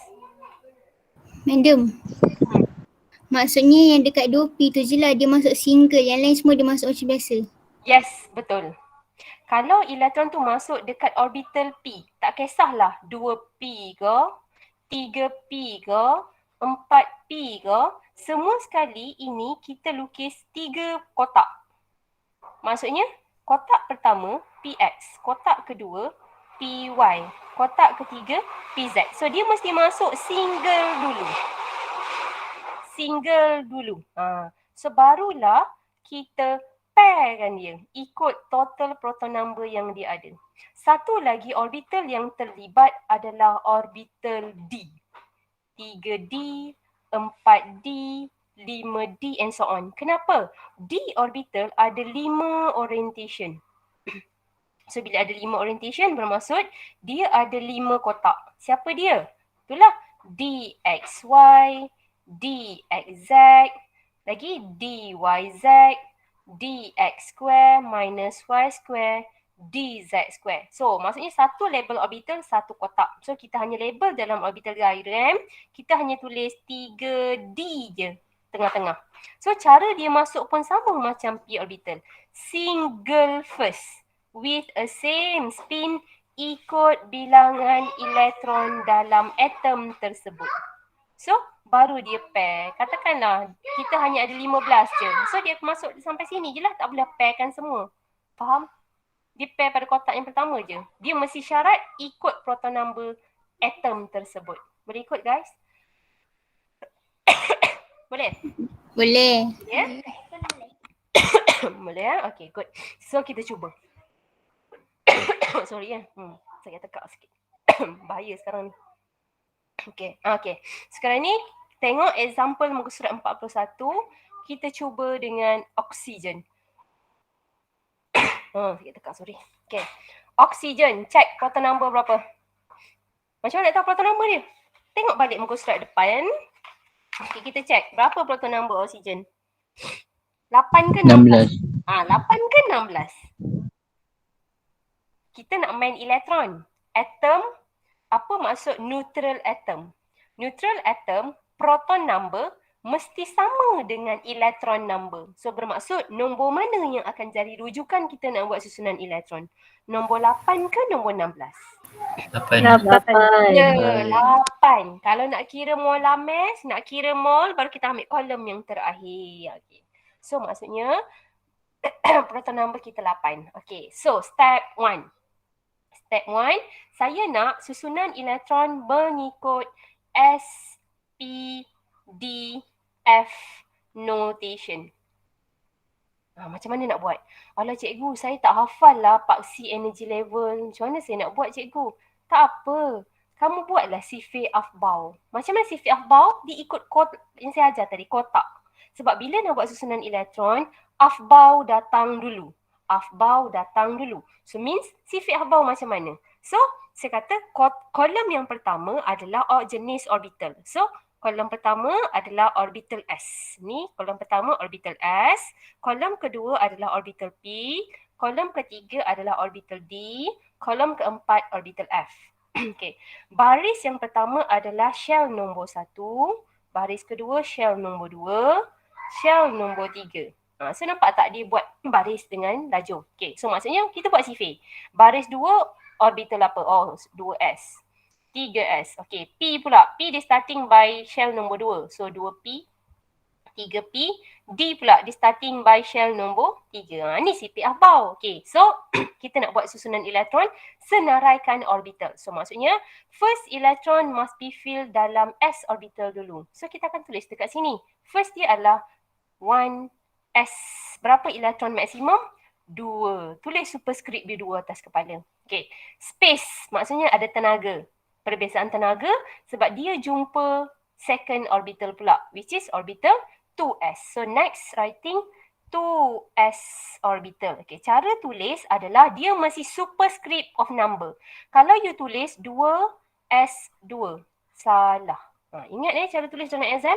Madam, maksudnya yang dekat 2P tu je lah dia masuk single, yang lain semua dia masuk macam biasa. Yes, betul. Kalau elektron tu masuk dekat orbital P, tak kisahlah 2p ke, 3p ke, 4p ke, semua sekali ini kita lukis 3 kotak. Maksudnya kotak pertama Px, kotak kedua Py, kotak ketiga Pz. So dia mesti masuk single dulu. Single dulu. So barulah kita pairkan dia ikut total proton number yang dia ada. Satu lagi orbital yang terlibat adalah orbital D. 3D, 4D, 5D and so on. Kenapa? D orbital ada 5 orientation. So bila ada 5 orientation bermaksud dia ada 5 kotak. Siapa dia? Itulah DXY, DXZ, lagi DYZ, DX square minus Y square, DZ square. So maksudnya satu label orbital, satu kotak. So kita hanya label dalam orbital diagram, kita hanya tulis 3D je tengah-tengah. So cara dia masuk pun sama macam p orbital. Single first with a same spin ikut bilangan elektron dalam atom tersebut. So baru dia pair. Katakanlah kita hanya ada 15 je. So dia masuk sampai sini je lah. Tak boleh pairkan semua. Faham? Dia pair pada kotak yang pertama je. Dia mesti syarat ikut proton number atom tersebut. Boleh ikut guys? Boleh? Boleh. Ya? Boleh ya? Okay, good. So kita cuba. Sorry ya. Saya tekak sikit. Bahaya sekarang ni. Okay. Sekarang ni tengok example muka surat 41. Kita cuba dengan oksigen. Saya tekak, sorry. Okay. Oksigen. Check proton number berapa. Macam mana nak tahu proton number dia? Tengok balik muka surat depan. Okay, kita check. Berapa proton number oksigen? 8 ke 16? 8 ke 16? Kita nak main elektron. Atom, apa maksud neutral atom? Neutral atom, proton number mesti sama dengan elektron number. So bermaksud nombor mana yang akan jadi rujukan kita nak buat susunan elektron? Nombor 8 ke nombor 16? 8. Ya, 8. Kalau nak kira molar mass, nak kira mol, baru kita ambil kolom yang terakhir. Okay. So maksudnya proton number kita 8. Okay, so step 1. Step 1, saya nak susunan elektron mengikut S, P, D, F notation. Macam mana nak buat? Alah cikgu, saya tak hafal lah paksi energy level. Macam mana saya nak buat cikgu? Tak apa. Kamu buatlah sifir Aufbau. Macam mana sifir Aufbau? Dia ikut yang saya ajar tadi, kotak. Sebab bila nak buat susunan elektron, Aufbau datang dulu. Aufbau datang dulu. So means sifir Aufbau macam mana? So saya kata kolom yang pertama adalah jenis orbital. So kolom pertama adalah orbital S. Ni kolom pertama orbital S. Kolom kedua adalah orbital P. Kolom ketiga adalah orbital D. Kolom keempat orbital F. Okay. Baris yang pertama adalah shell nombor 1. Baris kedua shell nombor 2. Shell nombor 3. So nampak tak dia buat baris dengan lajur. Okay, so maksudnya kita buat sifir. Baris 2 orbital apa? 2s. 3s. Okay, P pula. P dia starting by shell nombor 2. So 2p, 3p. D pula dia starting by shell nombor 3. Ni sifir Aufbau. Okay, so kita nak buat susunan elektron senaraikan orbital. So maksudnya first electron must be filled dalam s orbital dulu. So kita akan tulis dekat sini. First dia adalah 1, S, berapa elektron maksimum? 2. Tulis superscript dia 2 atas kepala. Okay. Space maksudnya ada tenaga. Perbezaan tenaga sebab dia jumpa second orbital pula, which is orbital 2s. So next writing 2s orbital. Okay. Cara tulis adalah dia masih superscript of number. Kalau you tulis 2s2, salah. Ingat cara tulis dalam exam?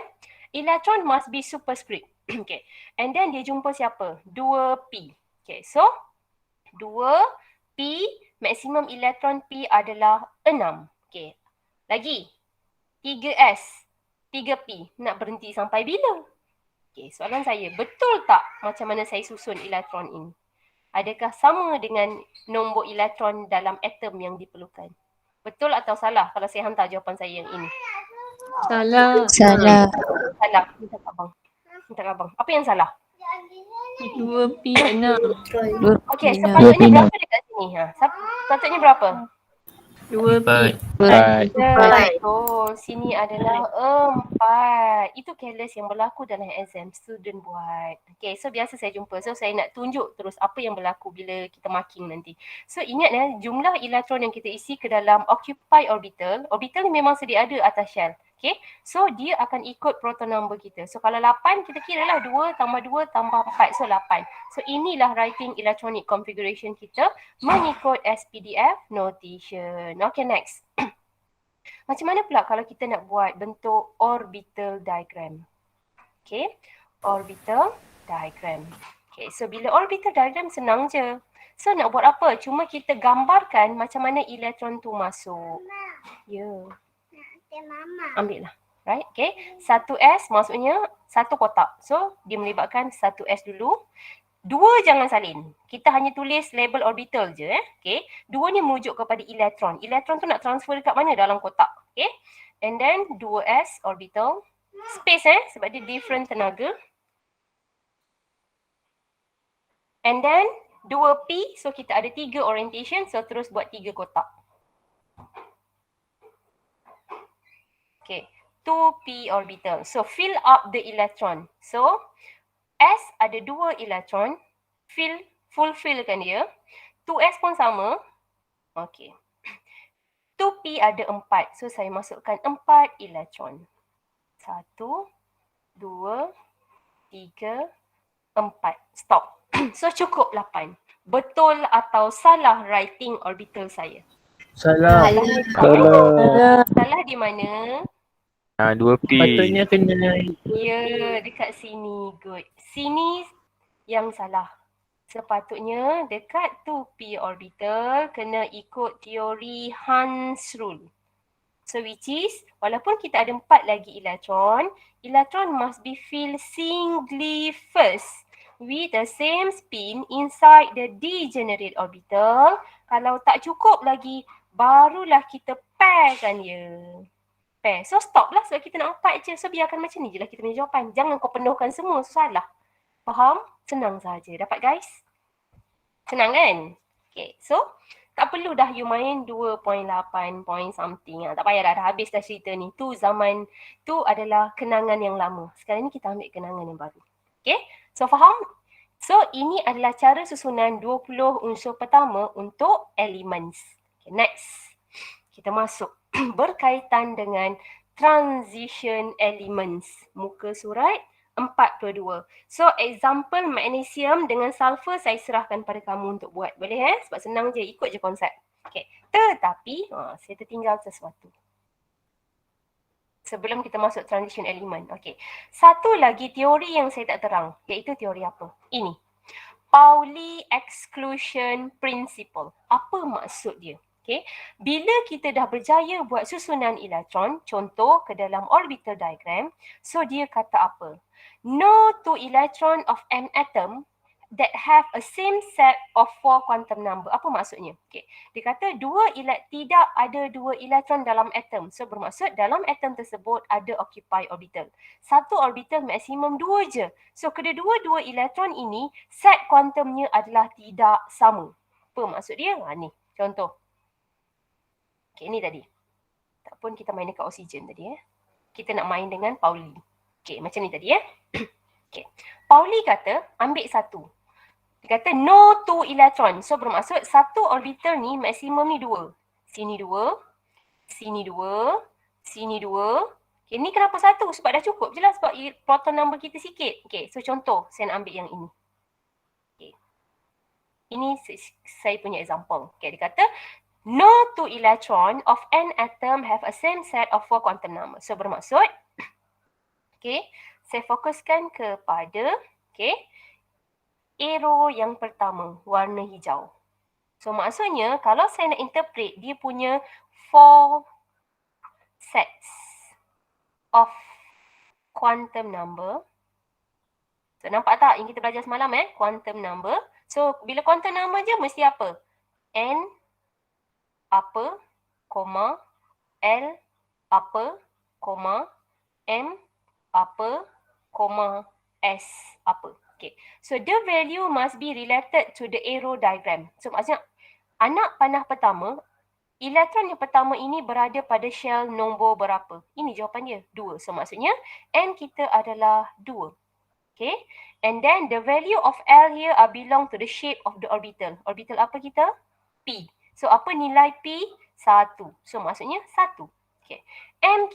Electron must be superscript. Okay. And then dia jumpa siapa? 2p. Okay, so 2p, maksimum elektron p adalah 6. Okay, lagi 3s, 3p, nak berhenti sampai bila? Okay, soalan saya, betul tak macam mana saya susun elektron ini? Adakah sama dengan nombor elektron dalam atom yang diperlukan? Betul atau salah kalau saya hantar jawapan saya yang ini? Salah. Salah. Salah. Minta kat abang. Apa yang salah? 2P 6. Okey, sepatutnya berapa dekat sini? Sepatutnya berapa? 2P. Oh, sini adalah 4. Itu careless yang berlaku dalam exam student buat. Okay, so biasa saya jumpa. So saya nak tunjuk terus apa yang berlaku bila kita marking nanti. So ingat jumlah elektron yang kita isi ke dalam occupied orbital. Orbital ni memang sedia ada atas shell. Okay, so dia akan ikut proton number kita. So kalau 8 kita kira lah 2 tambah 2 tambah 4. So 8. So inilah writing electronic configuration kita mengikut SPDF notation. Okay, next. Macam mana pula kalau kita nak buat bentuk orbital diagram? Okay, orbital diagram. Okay, so bila orbital diagram senang je. So nak buat apa? Cuma kita gambarkan macam mana elektron tu masuk. Ya. Ambil lah. Right, okay. 1s maksudnya satu kotak. So dia melibatkan 1s dulu. 2 jangan salin. Kita hanya tulis label orbital je. Okay. 2 ni merujuk kepada elektron. Elektron tu nak transfer dekat mana? Dalam kotak. Okay. And then 2s orbital. Space sebab dia different tenaga. And then 2p. So kita ada 3 orientation. So terus buat 3 kotak. Okay. 2p orbital. So fill up the electron. So S ada 2 elektron, fulfillkan dia. 2S pun sama. Okay. 2P ada 4. So saya masukkan 4 elektron. 1, 2, 3, 4. Stop. So cukup 8. Betul atau salah writing orbital saya? Salah. Salah di mana? 2P. Patutnya kena Ya, dekat sini. Good. Sini yang salah. Sepatutnya dekat 2p orbital kena ikut teori Hans rule. So which is, walaupun kita ada 4 lagi elektron must be filled singly first with the same spin inside the degenerate orbital. Kalau tak cukup lagi, barulah kita pairkan dia. Pair. So stop lah sebab kita nak 4 je. So biarkan macam ni je lah kita punya jawapan. Jangan kau penuhkan semua, salah. Faham? Senang saja. Dapat guys? Senang kan? Okay, so tak perlu dah you main 2.8 point something. Tak payah dah habis dah cerita ni. Tu zaman, tu adalah kenangan yang lama. Sekarang ni kita ambil kenangan yang baru. Okay, so faham? So ini adalah cara susunan 20 unsur pertama untuk elements. Okay, next. Kita masuk berkaitan dengan transition elements. Muka surat 42. So example magnesium dengan sulfur saya serahkan pada kamu untuk buat. Boleh sebab senang je, ikut je konsep. Okay. Tetapi saya tertinggal sesuatu. Sebelum kita masuk transition element. Okay. Satu lagi teori yang saya tak terang, iaitu teori apa? Ini. Pauli exclusion principle. Apa maksud dia? Okay. Bila kita dah berjaya buat susunan elektron, contoh ke dalam orbital diagram, so dia kata apa? No two electron of an atom that have a same set of 4 quantum number. Apa maksudnya? Okay. Dia kata tidak ada 2 elektron dalam atom. So bermaksud dalam atom tersebut ada occupied orbital. Satu orbital maksimum 2 je. So kedua-dua elektron ini set kuantumnya adalah tidak sama. Apa maksud dia? Ni contoh. Okay, ni tadi. Tak pun kita main dekat oksigen tadi. Kita nak main dengan Pauli. Okay, macam ni tadi. Okay. Pauli kata ambil satu. Dia kata no 2 electron. So bermaksud satu orbital ni maksimum ni 2. Sini 2, sini 2, sini 2. Okay, ni kenapa satu? Sebab dah cukup je lah sebab proton number kita sikit. Okay, so contoh saya nak ambil yang ini. Okay. Ini saya punya example. Okay, dia kata no 2 electron of n atom have a same set of 4 quantum number. So bermaksud, okay, saya fokuskan kepada, okay, arrow yang pertama, warna hijau. So maksudnya kalau saya nak interpret dia punya 4 sets of quantum number. So nampak tak yang kita belajar semalam quantum number. So bila quantum number je mesti apa? N apa, koma, L apa, koma, M apa, koma, S apa. Okay. So the value must be related to the arrow diagram. So maksudnya anak panah pertama, elektron yang pertama ini berada pada shell nombor berapa? Ini jawapan dia, 2. So maksudnya N kita adalah 2. Okay. And then the value of L here are belong to the shape of the orbital. Orbital apa kita? P. So apa nilai P? 1. So maksudnya 1. Okay. M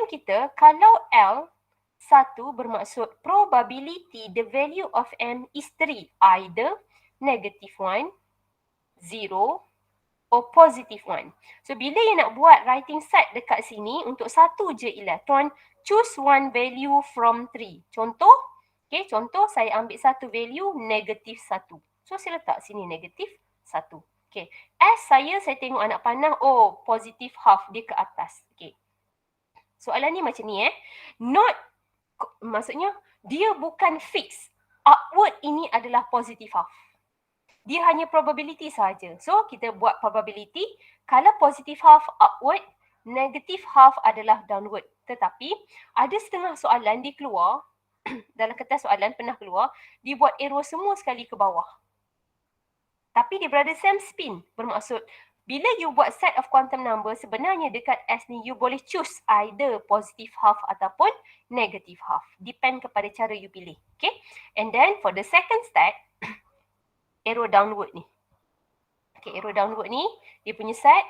kita kalau L 1 bermaksud probability the value of M is 3. Either negative 1, 0 or positive 1. So bila you nak buat writing set dekat sini untuk satu je elektron, choose one value from 3. Contoh, okay, contoh saya ambil satu value negatif 1. So saya letak sini negatif 1. Okay. As saya tengok anak panah, oh positif half, dia ke atas. Okay. Soalan ni macam ni not, maksudnya dia bukan fix. Upward ini adalah positif half. Dia hanya probability saja. So kita buat probability, kalau positif half upward, negatif half adalah downward. Tetapi ada setengah soalan dia keluar, dalam kertas soalan pernah keluar, dia buat arrow semua sekali ke bawah. Tapi dia berada same spin. Bermaksud, bila you buat set of quantum number, sebenarnya dekat S ni, you boleh choose either positive half ataupun negative half. Depend kepada cara you pilih. Okay. And then for the second step, arrow downward ni. Okay, arrow downward ni, dia punya set,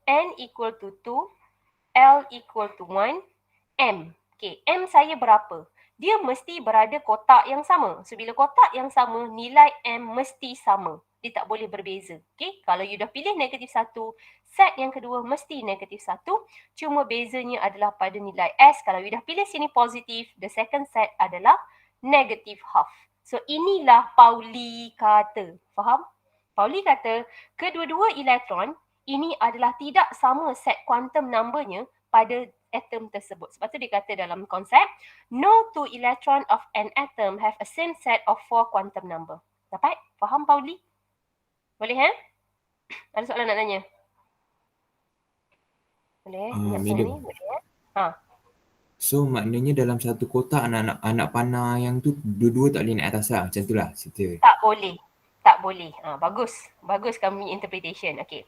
N equal to 2, L equal to 1, M. Okay, M saya berapa? Dia mesti berada kotak yang sama. So, bila kotak yang sama, nilai M mesti sama. Dia tak boleh berbeza. Okay, kalau you dah pilih negatif 1, set yang kedua mesti negatif 1. Cuma bezanya adalah pada nilai S. Kalau you dah pilih sini positif, the second set adalah negative half. So, inilah Pauli kata. Faham? Pauli kata, kedua-dua elektron ini adalah tidak sama set quantum numbernya pada atom tersebut. Sebab tu dia kata dalam konsep, no 2 electron of an atom have a same set of 4 quantum number. Dapat? Faham Pauli? Boleh Ada soalan nak tanya? Boleh? Madam. Boleh So maknanya dalam satu kotak anak panah yang tu dua-dua tak boleh naik atas lah. Macam tu lah cerita. Tak boleh. Tak boleh. Bagus. Bagus kamu punya interpretation. Okay.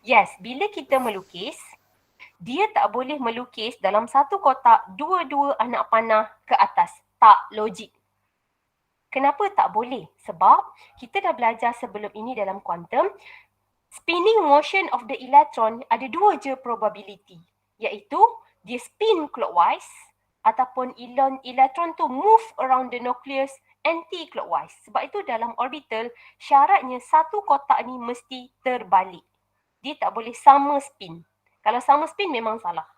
Yes, bila kita melukis, dia tak boleh melukis dalam satu kotak dua-dua anak panah ke atas. Tak logik. Kenapa tak boleh? Sebab kita dah belajar sebelum ini dalam quantum, spinning motion of the electron ada dua je probability. Iaitu dia spin clockwise ataupun electron tu move around the nucleus anti-clockwise. Sebab itu dalam orbital, syaratnya satu kotak ni mesti terbalik. Dia tak boleh sama spin. Kalau sama spin memang salah.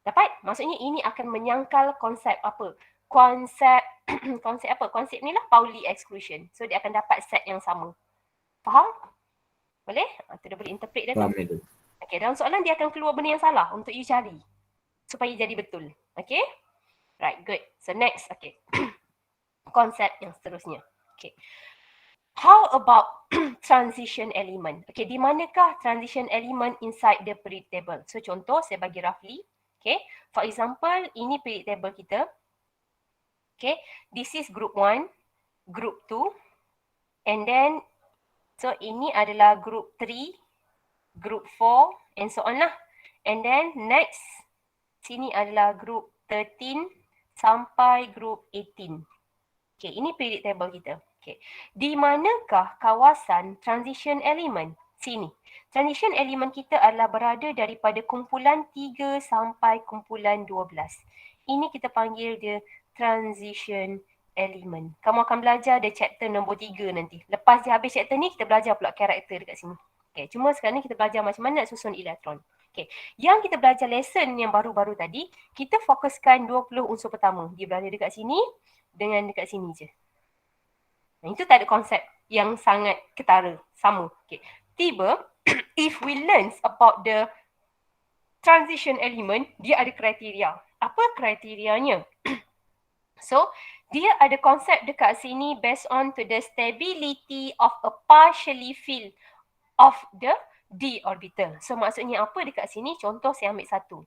Dapat? Maksudnya ini akan menyangkal konsep apa? Konsep apa? Konsep ni lah Pauli exclusion. So dia akan dapat set yang sama. Faham? Boleh? Itu dah boleh interpret dah tu. Faham tu. Okay, dalam soalan dia akan keluar benda yang salah untuk you cari. Supaya jadi betul. Okay? Right, good. So next, okay. Konsep yang seterusnya. Okay. How about transition element? Okay, di manakah transition element inside the periodic table? So contoh saya bagi roughly. Okay, for example, ini periodic table kita. Okay, this is group 1, group 2, and then, so ini adalah group 3, group 4, and so on lah. And then next, sini adalah group 13 sampai group 18. Okay, ini periodic table kita. Okay. Di manakah kawasan transition element? Sini. Transition element kita adalah berada daripada kumpulan 3 sampai kumpulan 12. Ini kita panggil dia transition element. Kamu akan belajar dia chapter nombor 3 nanti. Lepas dia habis chapter ni, kita belajar pula karakter dekat sini. Okay, cuma sekarang ni kita belajar macam mana nak susun elektron. Okay. Yang kita belajar lesson yang baru-baru tadi, kita fokuskan 20 unsur pertama. Dia berada dekat sini dengan dekat sini je. Itu tak ada konsep yang sangat ketara, sama. Okay. Tiba, if we learn about the transition element, dia ada kriteria. Apa kriterianya? So, dia ada konsep dekat sini based on to the stability of a partially filled of the d orbital. So, maksudnya apa dekat sini? Contoh saya ambil satu.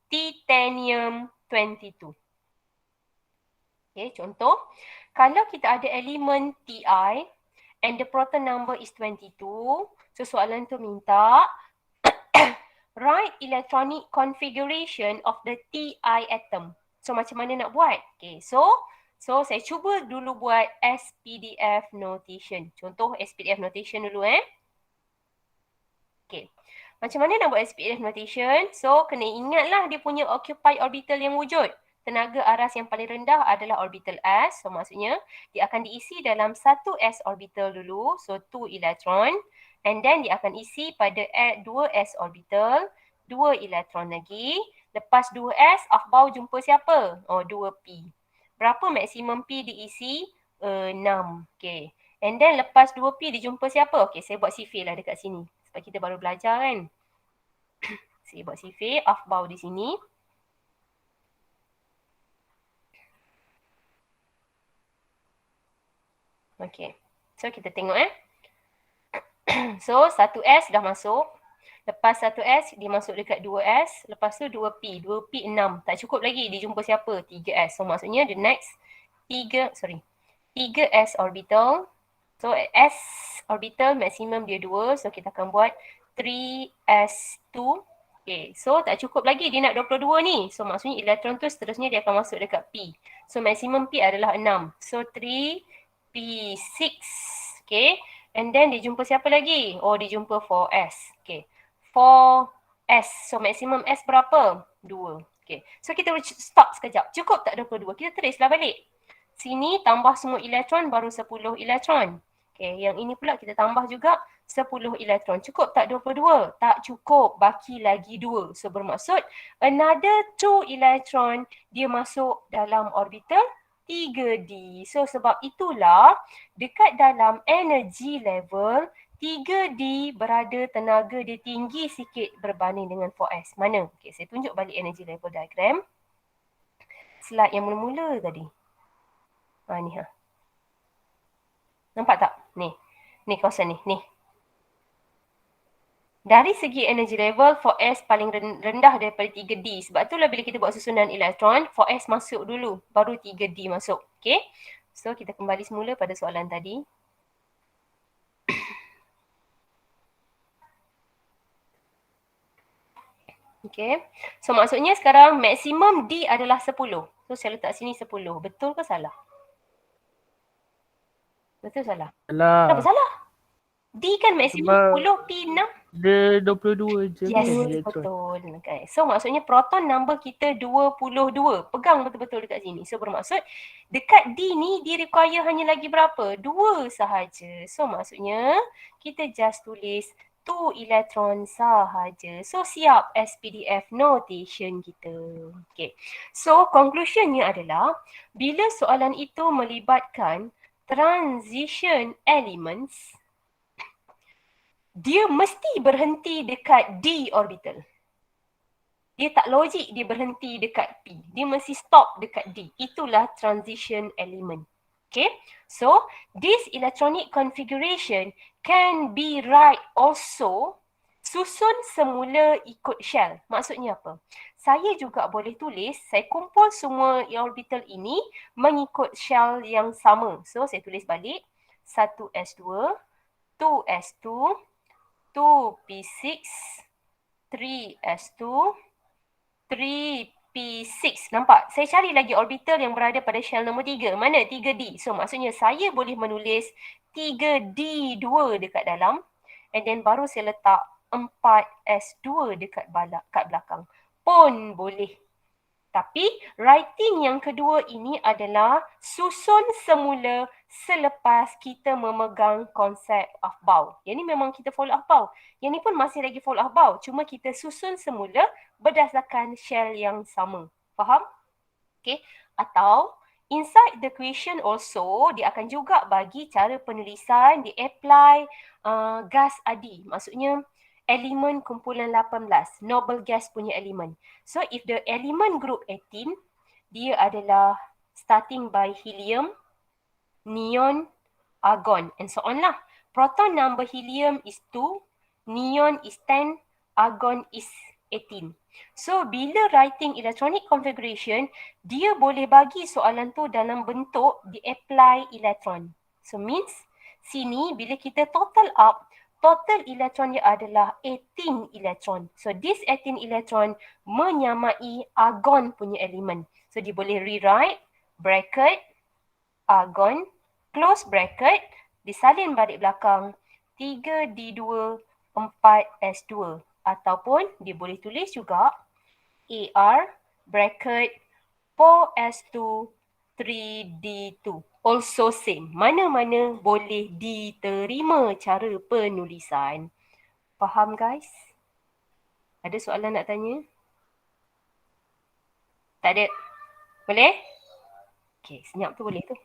Titanium 22. Okay, contoh. Kalau kita ada elemen Ti and the proton number is 22, so soalan tu minta write electronic configuration of the Ti atom. So macam mana nak buat? Okay, so saya cuba dulu buat SPDF notation. Contoh SPDF notation dulu Okay. Macam mana nak buat SPDF notation? So kena ingatlah dia punya occupied orbital yang wujud. Tenaga aras yang paling rendah adalah orbital S. So maksudnya dia akan diisi dalam 1s orbital dulu. So 2 elektron. And then dia akan isi pada 2s orbital. 2 elektron lagi. Lepas 2s, akhbau jumpa siapa? Oh 2p. Berapa maksimum p diisi? 6. Okay. And then lepas 2p dijumpa siapa? Okay, saya buat sifir lah dekat sini. Sebab kita baru belajar kan. Saya buat sifir, akhbau di sini. Okay. So kita tengok So 1S dah masuk. Lepas 1S dia masuk dekat 2S. Lepas tu 2P. 2P 6. Tak cukup lagi. Dia jumpa siapa? 3S. So maksudnya the next 3S orbital. So S orbital maksimum dia 2. So kita akan buat 3S2. Okay. So tak cukup lagi. Dia nak 22 ni. So maksudnya elektron tu seterusnya dia akan masuk dekat P. So maksimum P adalah 6. So 3P6. Okay. And then dia jumpa siapa lagi? Oh, dia jumpa 4S. Okay. 4S. So maksimum S berapa? 2. Okay. So kita stop sekejap. Cukup tak 22? Kita tulislah balik. Sini tambah semua elektron baru 10 elektron. Okay. Yang ini pula kita tambah juga 10 elektron. Cukup tak 22? Tak cukup. Baki lagi 2. So bermaksud another 2 elektron dia masuk dalam orbital 3D. So sebab itulah dekat dalam energy level 3D berada tenaga dia tinggi sikit berbanding dengan 4S. Mana? Okay, saya tunjuk balik energy level diagram. Slide yang mula-mula tadi. Ni Nampak tak? Ni kawasan ni. Ni. Dari segi energy level, 4S paling rendah daripada 3D. Sebab itulah bila kita buat susunan elektron, 4S masuk dulu. Baru 3D masuk. Okay. So, kita kembali semula pada soalan tadi. Okay. So, maksudnya sekarang maksimum D adalah 10. So, saya letak sini 10. Betul ke salah? Betul salah? Salah. Kenapa salah? D kan maksimum 10, P 6. Dia 22 je. Yes, kan elektron. betul. Okay. So maksudnya proton number kita 22. Pegang betul-betul dekat sini. So bermaksud dekat D ni dia require hanya lagi berapa? 2 sahaja. So maksudnya kita just tulis 2 elektron sahaja. So siap SPDF notation kita. Okay. So conclusionnya adalah bila soalan itu melibatkan transition elements, dia mesti berhenti dekat D orbital. Dia tak logik dia berhenti dekat P. Dia mesti stop dekat D. Itulah transition element. Okay. So, this electronic configuration can be right also susun semula ikut shell. Maksudnya apa? Saya juga boleh tulis, saya kumpul semua orbital ini mengikut shell yang sama. So, saya tulis balik 1S2, 2S2, 2P6, 3S2, 3 P6. Nampak? Saya cari lagi orbital yang berada pada shell nombor 3. Mana? 3D. So maksudnya saya boleh menulis 3D2 dekat dalam and then baru saya letak 4S2 dekat belakang. Pun boleh. Tapi writing yang kedua ini adalah susun semula selepas kita memegang konsep Aufbau. Yang ni memang kita follow Aufbau. Yang ni pun masih lagi follow Aufbau. Cuma kita susun semula berdasarkan shell yang sama. Faham? Okay. Atau inside the question also, dia akan juga bagi cara penulisan, dia apply gas adi. Maksudnya elemen kumpulan 18, noble gas punya elemen. So if the element group 18, dia adalah starting by helium, neon, argon and so on lah. Proton number helium is 2, neon is 10, argon is 18. So bila writing electronic configuration, dia boleh bagi soalan tu dalam bentuk di apply electron. So means sini bila kita total up, total elektron dia adalah 18 elektron. So this 18 elektron menyamai argon punya elemen. So dia boleh rewrite bracket argon close bracket disalin balik belakang 3D2 4S2 ataupun dia boleh tulis juga AR bracket 4S2 3D2. Also same. Mana-mana boleh diterima cara penulisan. Faham guys? Ada soalan nak tanya? Tak ada? Boleh? Okay, senyap tu boleh tu.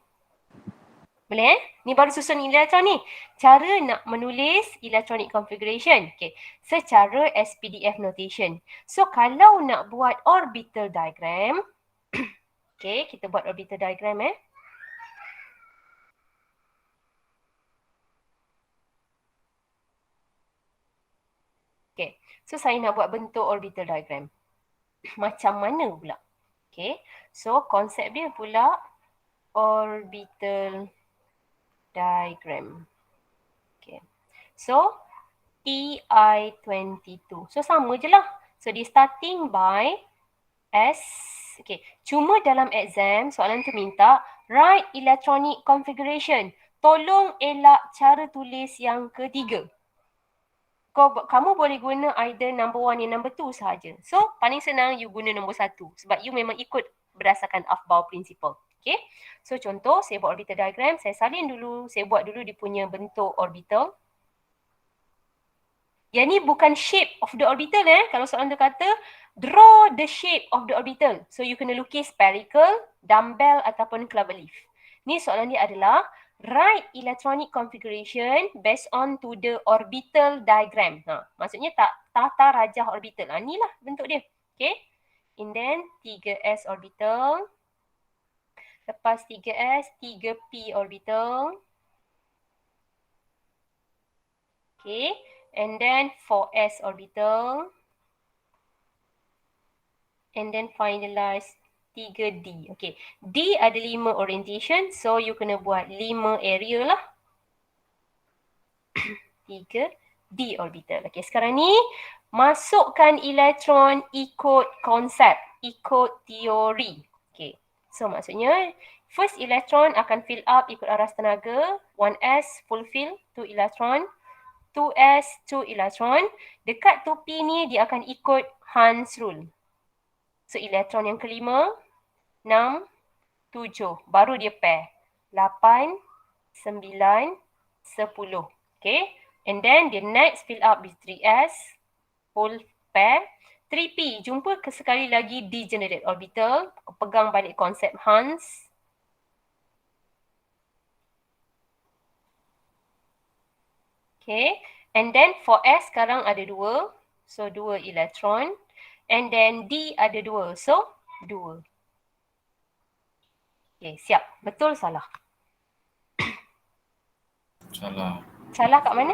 Boleh Ni baru susun elektron ni. Cara nak menulis electronic configuration. Okay, secara SPDF notation. So kalau nak buat orbital diagram, okay, kita buat orbital diagram Okay, so saya nak buat bentuk orbital diagram. Macam mana pula? Okay, so konsep dia pula orbital diagram. Okay, so EI22. So sama je lah. So dia starting by S. Okay, cuma dalam exam soalan tu minta write electronic configuration. Tolong elak cara tulis yang ketiga. Kamu boleh guna either number 1 and number 2 sahaja. So paling senang you guna nombor 1 sebab you memang ikut berdasarkan Aufbau principle. Okay. So contoh saya buat orbital diagram, saya salin dulu, saya buat dulu dia punya bentuk orbital. Yang ni bukan shape of the orbital Kalau soalan tu kata draw the shape of the orbital. So you kena lukis spherical, dumbbell ataupun cloverleaf. Ni soalan dia adalah write electronic configuration based on to the orbital diagram. Maksudnya tata rajah orbital. Ni lah bentuk dia. Okay. And then 3S orbital. Lepas 3S, 3P orbital. Okay. And then 4S orbital. And then finalize 3D. Okay. D ada 5 orientation. So you kena buat 5 area lah. 3D orbital. Okay. Sekarang ni masukkan elektron ikut konsep. Ikut teori. Okay. So maksudnya first electron akan fill up ikut aras tenaga. 1S full fill 2 electron. 2S 2 electron. Dekat 2P ni dia akan ikut Hans rule. So elektron yang kelima 6, 7. Baru dia pair. 8, 9, 10. Okay. And then the next fill up with 3S. Full pair. 3P. Jumpa sekali lagi degenerate orbital. Pegang balik konsep Hans. Okay. And then 4S sekarang ada 2. So 2 elektron. And then D ada 2. So 2. Okay, siap. Betul salah? Salah. Salah kat mana?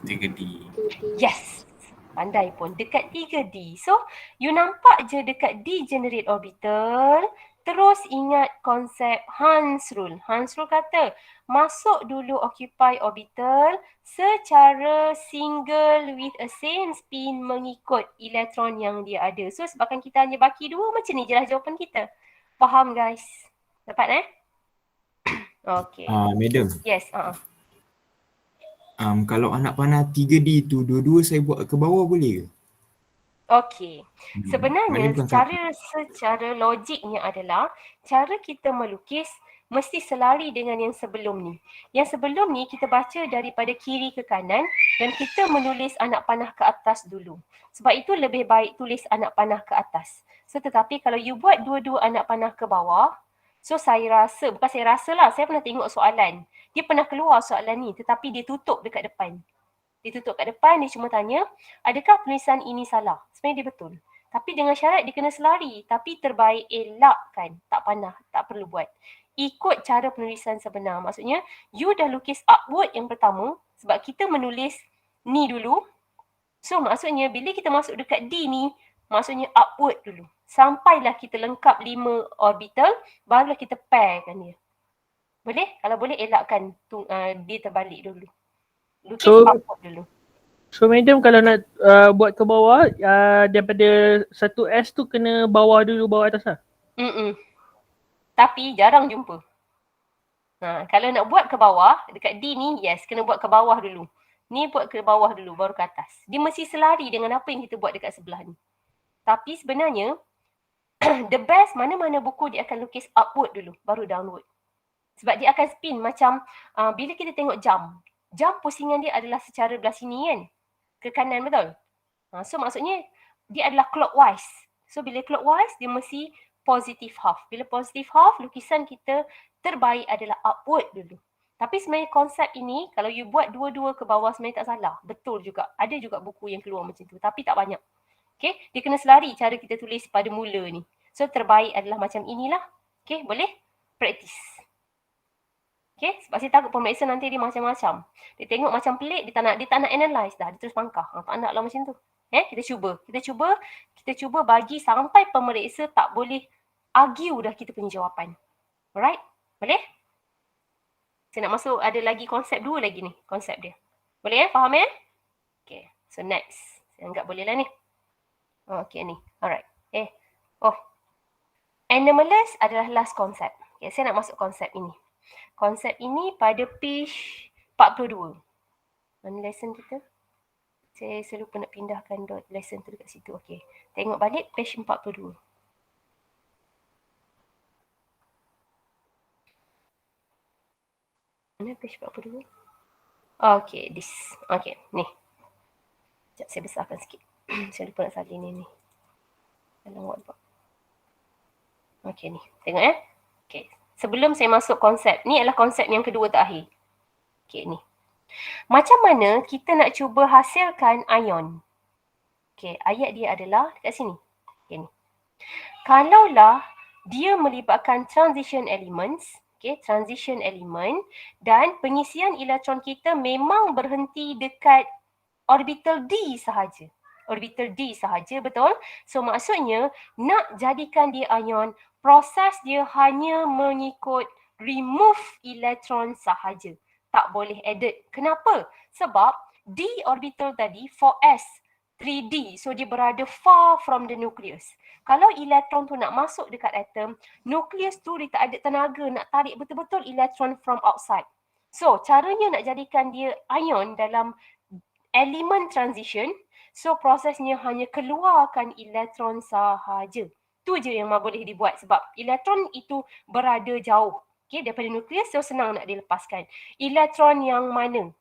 3D. Yes. Pandai pun. Dekat 3D. So, you nampak je dekat degenerate orbital, Terus ingat konsep Hans rule. Hans rule kata masuk dulu occupy orbital secara single with a same spin mengikut elektron yang dia ada. So sebabkan kita hanya baki 2, macam ni je lah jawapan kita. Faham guys? Dapat Okay. Madam, Yes. kalau anak panah 3D tu dua-dua saya buat ke bawah boleh ke? Okey. Maknanya Sebenarnya bukan secara logiknya adalah cara kita melukis mesti selari dengan yang sebelum ni. Yang sebelum ni kita baca daripada kiri ke kanan dan kita menulis anak panah ke atas dulu. Sebab itu lebih baik tulis anak panah ke atas. So tetapi kalau you buat dua-dua anak panah ke bawah, so saya rasa, bukan saya rasa lah, saya pernah tengok soalan. Dia pernah keluar soalan ni tetapi dia tutup dekat depan. Dia tutup kat depan, dia cuma tanya, adakah penulisan ini salah? Sebenarnya dia betul. Tapi dengan syarat dia kena selari. Tapi terbaik elakkan, tak panah, tak perlu buat. Ikut cara penulisan sebenar. Maksudnya, you dah lukis upward yang pertama sebab kita menulis ni dulu. So maksudnya bila kita masuk dekat D ni, maksudnya upward dulu. Sampailah kita lengkap 5 orbital, barulah kita pairkan dia. Boleh? Kalau boleh elakkan dia terbalik dulu. Lukis upward dulu. So madam kalau nak buat ke bawah daripada 1S tu kena bawah dulu, bawah atas lah. Tapi jarang jumpa. Kalau nak buat ke bawah, dekat D ni, yes, kena buat ke bawah dulu. Ni buat ke bawah dulu, baru ke atas. Dia mesti selari dengan apa yang kita buat dekat sebelah ni. Tapi sebenarnya, the best mana-mana buku dia akan lukis upward dulu, baru downward. Sebab dia akan spin macam bila kita tengok jam pusingan dia adalah secara belah sini kan, ke kanan, betul? So maksudnya dia adalah clockwise. So bila clockwise dia mesti positive half. Bila positive half, lukisan kita terbaik adalah upward dulu. Tapi sebenarnya konsep ini kalau you buat dua-dua ke bawah sebenarnya tak salah. Betul juga. Ada juga buku yang keluar macam tu tapi tak banyak. Okay, dia kena selari cara kita tulis pada mula ni. So terbaik adalah macam inilah. Okay, boleh? Practice. Okay, sebab saya takut pemeriksa nanti dia macam-macam. Dia tengok macam pelik, dia tak nak analyse dah. Dia terus pangkah. Tak nak lah macam tu. Kita cuba bagi sampai pemeriksa tak boleh argue dah kita punya jawapan. Alright? Boleh? Saya nak masuk, ada lagi konsep 2 lagi ni. Konsep dia. Boleh faham Okay, so next. Saya anggap boleh lah ni. Okay ni. Alright. Anomalous adalah last konsep. Okay, saya nak masuk konsep ini. Konsep ini pada page 42. Mana lesson kita? Saya lupa nak pindahkan dot lesson tu dekat situ. Okey. Tengok balik page 42. Mana page 42? Okey, this. Okey, ni. Sekejap saya besarkan sikit. Saya lupa nak salin ni. Dalam whiteboard. Okey ni. Tengok Okey. Sebelum saya masuk konsep, ni adalah konsep yang kedua terakhir. Okey ni. Macam mana kita nak cuba hasilkan ion? Okey, ayat dia adalah dekat sini. Okey ni. Kalaulah dia melibatkan transition elements, transition element dan pengisian elektron kita memang berhenti dekat orbital D sahaja. Orbital D sahaja, betul? So maksudnya nak jadikan dia ion, proses dia hanya mengikut remove elektron sahaja. Tak boleh added. Kenapa? Sebab D orbital tadi 4s, 3D. So dia berada far from the nucleus. Kalau elektron tu nak masuk dekat atom, nucleus tu dia tak ada tenaga nak tarik betul-betul elektron from outside. So caranya nak jadikan dia ion dalam element transition, so prosesnya hanya keluarkan elektron sahaja. Tu je yang boleh dibuat sebab elektron itu berada jauh daripada nukleus, so senang nak dilepaskan. Elektron yang mana?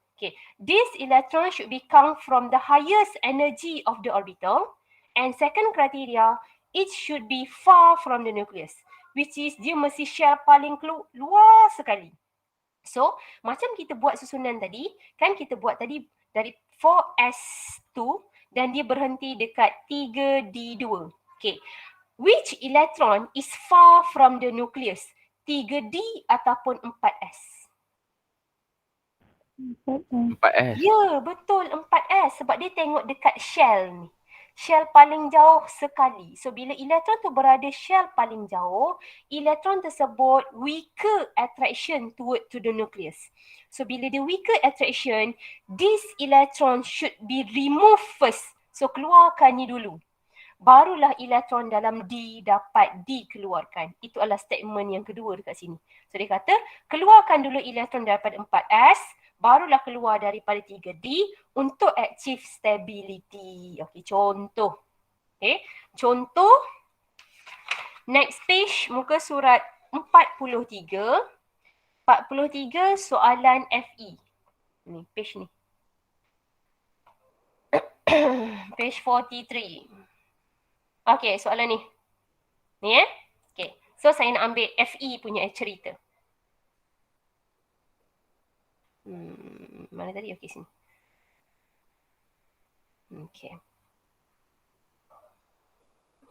This electron should be come from the highest energy of the orbital, and second criteria, it should be far from the nucleus, which is dia mesti shell paling luar sekali. So macam kita buat susunan tadi, kan kita buat tadi dari 4s2 dan dia berhenti dekat 3d2. Which electron is far from the nucleus? 3D ataupun 4s? 4S. Ya, betul 4s sebab dia tengok dekat shell ni. shell paling jauh sekali. So bila elektron tu berada shell paling jauh, elektron tersebut weaker attraction to the nucleus. So bila dia weaker attraction, this electron should be removed first. So keluarkan ni dulu. Barulah elektron dalam D dapat dikeluarkan. Itu adalah statement yang kedua dekat sini. So dia kata, keluarkan dulu elektron daripada 4s, barulah keluar daripada 3D untuk achieve stability. Okey, contoh. Okey, contoh. Next page, muka surat 43. 43 soalan FE. Ni, page ni. Page 43. Okey, soalan ni. Ni Okey. So saya nak ambil FE punya cerita. Mana tadi? Okey, sini. Okey.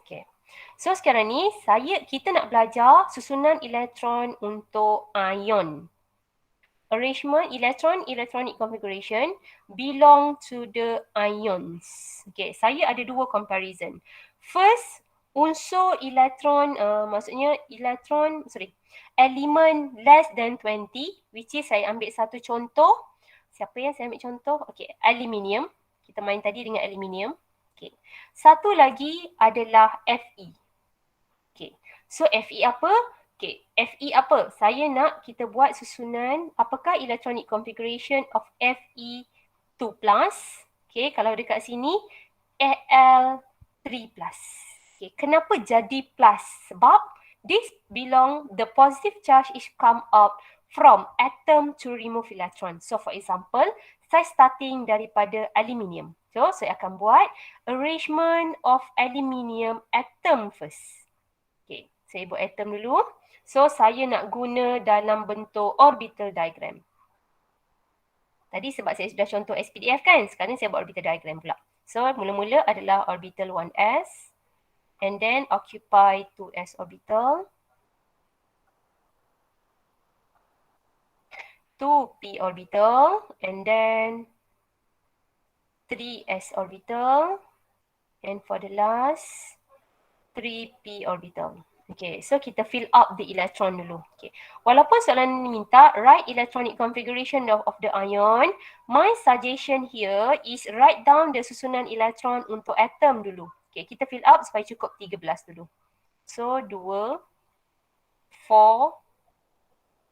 Okey. So sekarang ni kita nak belajar susunan elektron untuk ion. Arrangement electron, electronic configuration belong to the ions. Okay, saya ada dua comparison. First, unsur elektron, elemen less than 20, which is saya ambil satu contoh. Siapa yang saya ambil contoh? Okay, aluminium. Kita main tadi dengan aluminium. Okay. Satu lagi adalah Fe. Okay, so Fe apa? Okay, Fe apa? Saya nak kita buat susunan apakah electronic configuration of Fe2+. Okay, kalau dekat sini Al3+. Okay, kenapa jadi plus? Sebab this belong, the positive charge is come up from atom to remove electron. So for example, saya starting daripada aluminium. So saya akan buat arrangement of aluminium atom first. Okay, saya buat atom dulu. So, saya nak guna dalam bentuk orbital diagram. Tadi sebab saya sudah contoh SPDF kan, sekarang saya buat orbital diagram pula. So, mula-mula adalah orbital 1s and then occupy 2s orbital, 2p orbital and then 3s orbital and for the last 3p orbital. Okay, so kita fill up the electron dulu. Okay. Walaupun soalan ini minta write electronic configuration of the ion, my suggestion here is write down the susunan elektron untuk atom dulu. Okay, kita fill up supaya cukup 13 dulu. So 2, 4,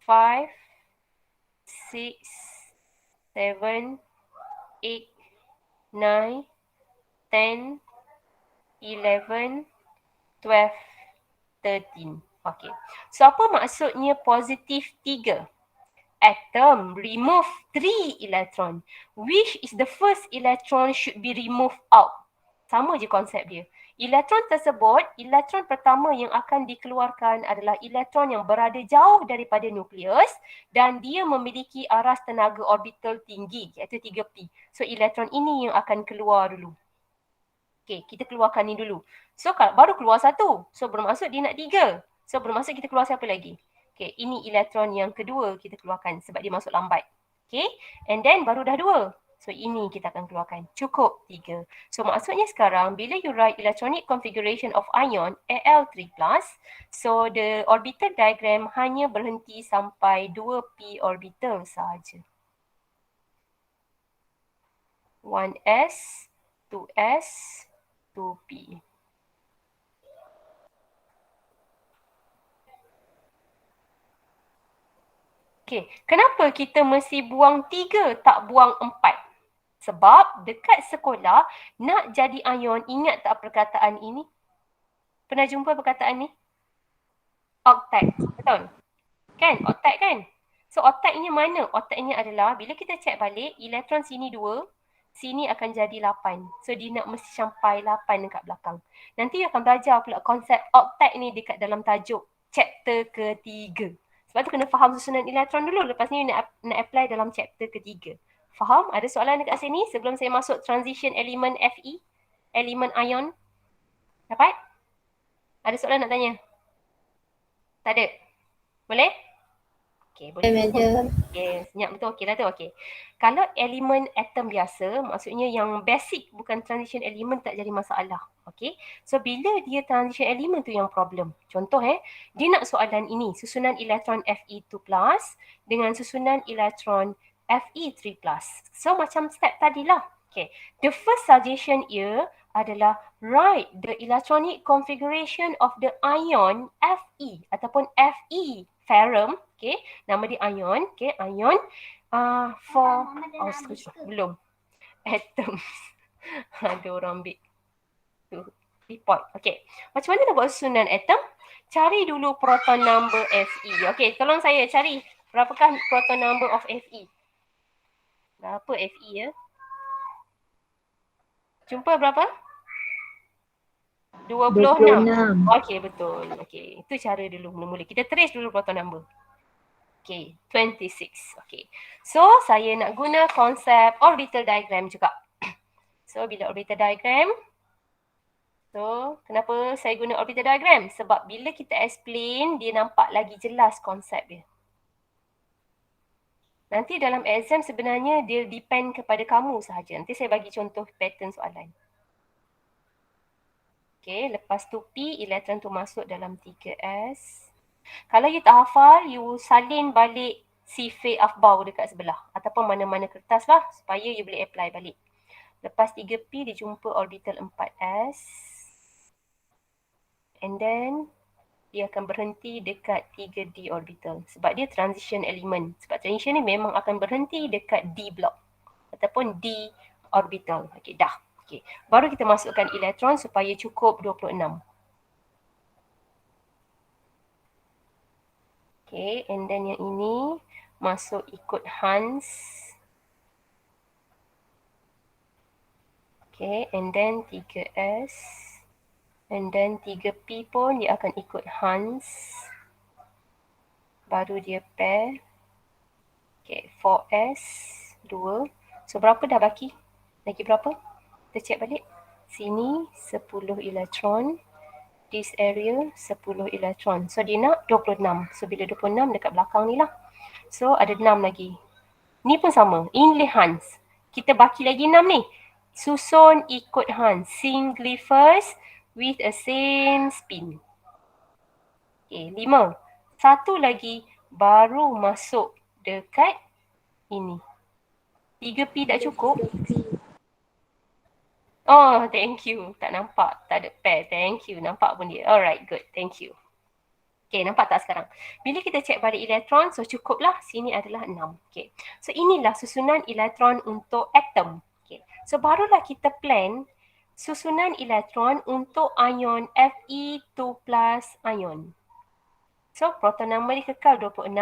5, 6, 7, 8, 9, 10, 11, 12, 13. Okay. So apa maksudnya positif 3? Atom remove 3 electron. Which is the first electron should be removed out. Sama je konsep dia. Elektron tersebut, elektron pertama yang akan dikeluarkan adalah elektron yang berada jauh daripada nukleus dan dia memiliki aras tenaga orbital tinggi iaitu 3p. So elektron ini yang akan keluar dulu. Okay, kita keluarkan ni dulu. So baru keluar satu. So bermaksud dia nak 3. So bermaksud kita keluar siapa lagi? Okay, ini elektron yang kedua kita keluarkan sebab dia masuk lambat. Okay, and then baru dah 2. So ini kita akan keluarkan. Cukup 3. So maksudnya sekarang bila you write electronic configuration of ion Al3+, so the orbital diagram hanya berhenti sampai 2p orbital sahaja. 1s, 2s, 2p. Okay, kenapa kita mesti buang 3 tak buang 4? Sebab dekat sekolah nak jadi ion, ingat tak perkataan ini? Pernah jumpa perkataan ni? Octet, betul? Kan? Octet kan? So octetnya mana? Octetnya adalah bila kita cek balik, elektron sini 2, sini akan jadi 8. So dia nak mesti sampai 8 dekat belakang. Nanti akan belajar pula konsep octet ni dekat dalam tajuk chapter ketiga. Sebab tu kena faham susunan elektron dulu. Lepas ni nak apply dalam chapter ketiga. Faham? Ada soalan dekat sini sebelum saya masuk transition elemen Fe? Elemen ion? Dapat? Ada soalan nak tanya? Tak ada? Boleh? Okay, boleh. Madam. Okay, senyap betul. Okay lah tu. Okay. Kalau elemen atom biasa, maksudnya yang basic bukan transition element tak jadi masalah. Okay. So, bila dia transition element tu yang problem. Contoh dia nak soalan ini, susunan elektron Fe2+, dengan susunan elektron Fe3+. So, macam step tadilah. Okay. The first suggestion here adalah write the electronic configuration of the ion Fe ataupun Fe, ferrum, okay, nama dia ion, okay, ion for, belum, atoms. Ada orang ambil tu, report, okay. Macam mana nak buat susunan atom? Cari dulu proton number Fe, okay, tolong saya cari berapakah proton number of Fe. Berapa Fe ya? Jumpa berapa? 26. Okey, betul. Okey, itu cara dulu mula-mula. Kita trace dulu proton number. Okey, 26. Okey. So, saya nak guna konsep orbital diagram juga. So, bila orbital diagram, so kenapa saya guna orbital diagram? Sebab bila kita explain, dia nampak lagi jelas konsep dia. Nanti dalam exam sebenarnya dia depend kepada kamu sahaja. Nanti saya bagi contoh pattern soalan. Okay, lepas tu P, elektron tu masuk dalam 3S. Kalau you tak hafal, you salin balik si Fay Afbau dekat sebelah. Ataupun mana-mana kertas lah supaya you boleh apply balik. Lepas 3P, dia jumpa orbital 4S. And then, dia akan berhenti dekat 3D orbital. Sebab dia transition element. Sebab transition ni memang akan berhenti dekat D block. Ataupun D orbital. Okay, dah. Okay. Baru kita masukkan elektron supaya cukup 26. Okay, and then yang ini masuk ikut Hans. Okay, and then 3S. And then 3P pun dia akan ikut Hans. Baru dia pair. Okay, 4S, 2. So berapa dah baki? Lagi berapa? Kita cek balik. Sini 10 elektron. This area 10 elektron. So dia nak 26. So bila 26 dekat belakang ni lah. So ada 6 lagi. Ni pun sama. Ini Hans. Kita baki lagi 6 ni. Susun ikut Hans. Singly first with a same spin. Okay, 5. Satu lagi baru masuk dekat ini. 3P tak cukup. Oh, thank you. Tak nampak. Tak ada pair. Thank you. Nampak pun dia. Alright, good. Thank you. Okay, nampak tak sekarang? Bila kita cek balik elektron, so cukuplah. Sini adalah 6. Okay. So, inilah susunan elektron untuk atom. Okay. So, barulah kita plan susunan elektron untuk ion Fe2+ ion. So, proton number dia kekal 26.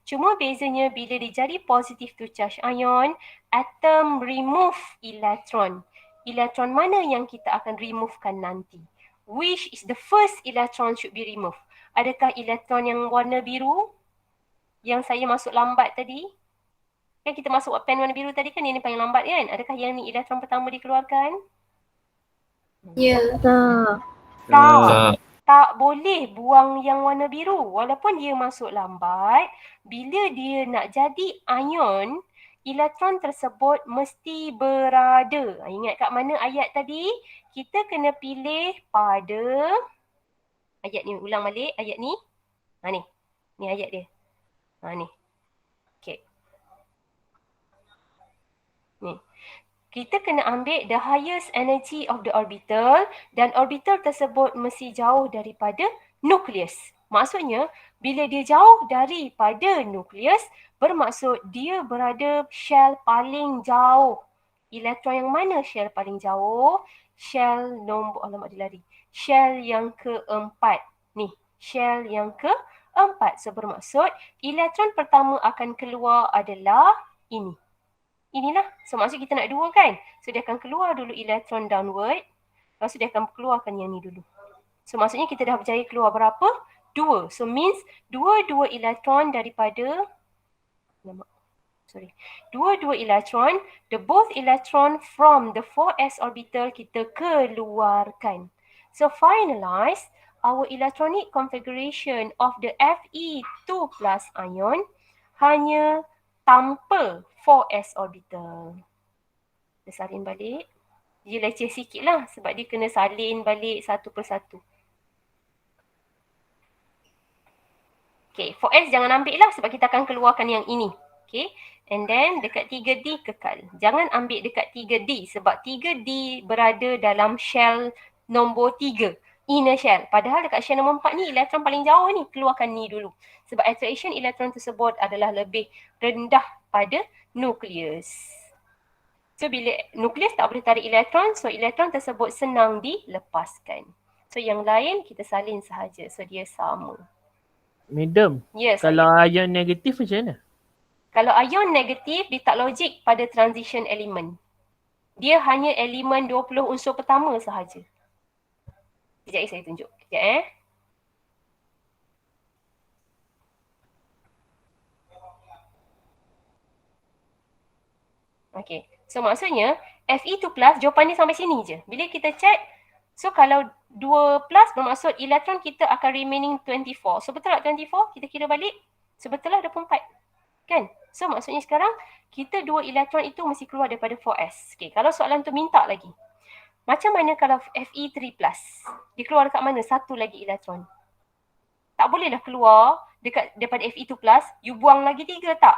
Cuma bezanya bila dia jadi positive to charge ion, atom remove elektron. Elektron mana yang kita akan removekan nanti? Which is the first electron should be removed? Adakah elektron yang warna biru? Yang saya masuk lambat tadi? Kan kita masuk pen warna biru tadi kan, ini paling lambat kan? Adakah yang ni elektron pertama dikeluarkan? Ya. Tak. Tak boleh buang yang warna biru. Walaupun dia masuk lambat, bila dia nak jadi ion, elektron tersebut mesti berada. Ingat kat mana ayat tadi? Kita kena pilih pada ayat ni. Ulang balik ayat ni. Ni. Ni ayat dia. Ni. Okay. Ni. Kita kena ambil the highest energy of the orbital dan orbital tersebut mesti jauh daripada nukleus. Maksudnya, bila dia jauh daripada nukleus, bermaksud dia berada shell paling jauh. Elektron yang mana shell paling jauh? Shell nombor, alamak dia lari. Shell yang keempat. Ni, shell yang keempat. So bermaksud, elektron pertama akan keluar adalah ini. Inilah. So maksud kita nak dua kan? So dia akan keluar dulu elektron downward. Lepas tu dia akan keluarkan yang ni dulu. So maksudnya kita dah berjaya keluar berapa? 2. So means dua-dua elektron daripada dua-dua elektron, the both electron from the 4s orbital kita keluarkan. So finalize our electronic configuration of the Fe2+ ion hanya tanpa 4s orbital. Kita salin balik. Dia leceh sikit lah sebab dia kena salin balik satu persatu. Okay, 4s jangan ambil lah sebab kita akan keluarkan yang ini. Okay, and then dekat 3D kekal. Jangan ambil dekat 3D sebab 3D berada dalam shell nombor 3. Inner shell. Padahal dekat shell nombor 4 ni elektron paling jauh ni. Keluarkan ni dulu. Sebab attraction elektron tersebut adalah lebih rendah pada nukleus. So bila nukleus tak boleh tarik elektron, so elektron tersebut senang dilepaskan. So yang lain kita salin sahaja. So dia sama. Madam, Yes. kalau ion negatif macam mana? Kalau ion negatif, dia tak logik pada transition element. Dia hanya elemen 20 unsur pertama sahaja. Sekejap saya tunjuk. Sekejap Okay. So maksudnya Fe2 plus jawapan dia sampai sini je. Bila kita check, so kalau 2 plus bermaksud elektron kita akan remaining 24. So betul tak 24? Kita kira balik. So betul lah 24. Kan? So maksudnya sekarang kita 2 elektron itu mesti keluar daripada 4s. Okay, kalau soalan tu minta lagi. Macam mana kalau Fe3 plus? Dia keluar dekat mana? Satu lagi elektron. Tak bolehlah keluar daripada Fe2 plus, you buang lagi 3 tak?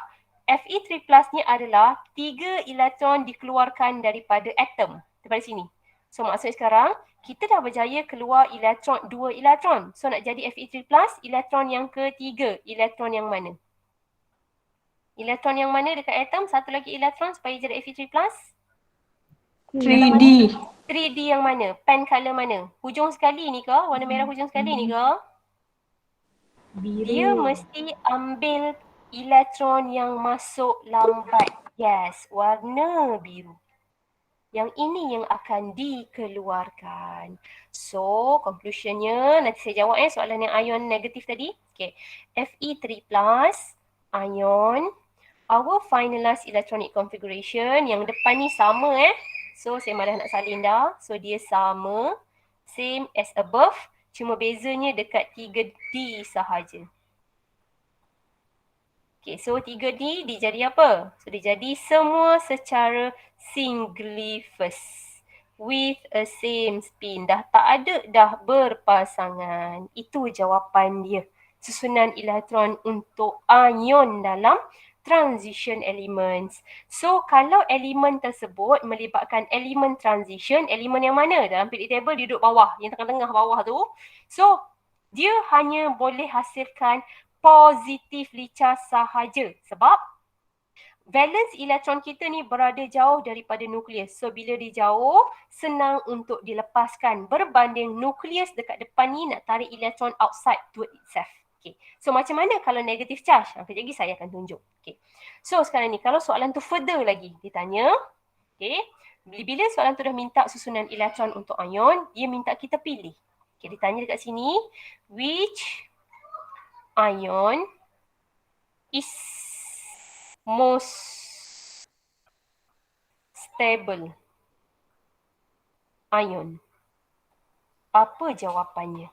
Fe3 plus ni adalah 3 elektron dikeluarkan daripada atom. Daripada sini. So maksudnya sekarang, kita dah berjaya keluar elektron, 2 elektron. So nak jadi Fe3 plus, elektron yang ketiga. Elektron yang mana? Elektron yang mana dekat atom? Satu lagi elektron supaya jadi Fe3 plus? 3D. 3D yang mana? Pen color mana? Hujung sekali ni ke? Warna merah hujung sekali ni ke? Dia mesti ambil elektron yang masuk lambat. Yes, warna biru. Yang ini yang akan dikeluarkan. So, conclusionnya, nanti saya jawab soalan yang ion negatif tadi. Okay. Fe3 plus, ion. Our finalized electronic configuration. Yang depan ni sama So, saya malah nak salin dah. So, dia sama. Same as above. Cuma bezanya dekat 3D sahaja. Okay, so 3D dia jadi apa? So, dia jadi semua secara singly-first. With a same spin. Dah tak ada dah berpasangan. Itu jawapan dia. Susunan elektron untuk ion dalam transition elements. So, kalau elemen tersebut melibatkan elemen transition, elemen yang mana? Dalam periodic table dia duduk bawah, yang tengah-tengah bawah tu. So, dia hanya boleh hasilkan positif lichar sahaja. Sebab valence elektron kita ni berada jauh daripada nukleus. So, bila dia jauh, senang untuk dilepaskan. Berbanding nukleus dekat depan ni nak tarik elektron outside to itself. Okay. So macam mana kalau negative charge? Kejap lagi saya akan tunjuk. Okay. So sekarang ni kalau soalan tu further lagi ditanya. Okay. Bila soalan tu dah minta susunan elektron untuk ion, dia minta kita pilih. Okay, ditanya dekat sini. Which ion is most stable ion? Apa jawapannya?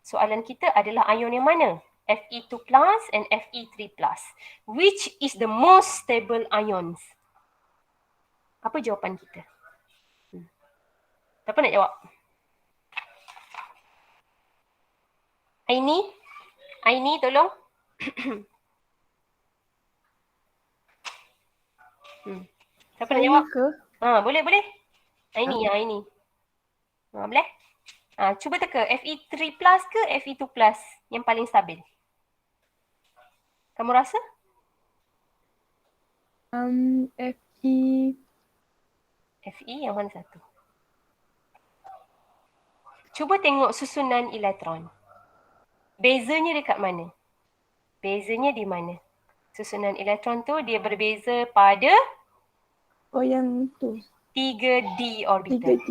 Soalan kita adalah ion yang mana? Fe2 plus and Fe3 plus. Which is the most stable ions? Apa jawapan kita? Siapa nak jawab? Aini tolong. Siapa nak jawab? Boleh. Aini. Boleh? Cuba teka Fe3 plus ke Fe2 plus yang paling stabil? Kamu rasa? Fe yang mana satu? Cuba tengok susunan elektron. Bezanya dekat mana? Bezanya di mana? Susunan elektron tu dia berbeza pada yang tu 3D orbital. 3D.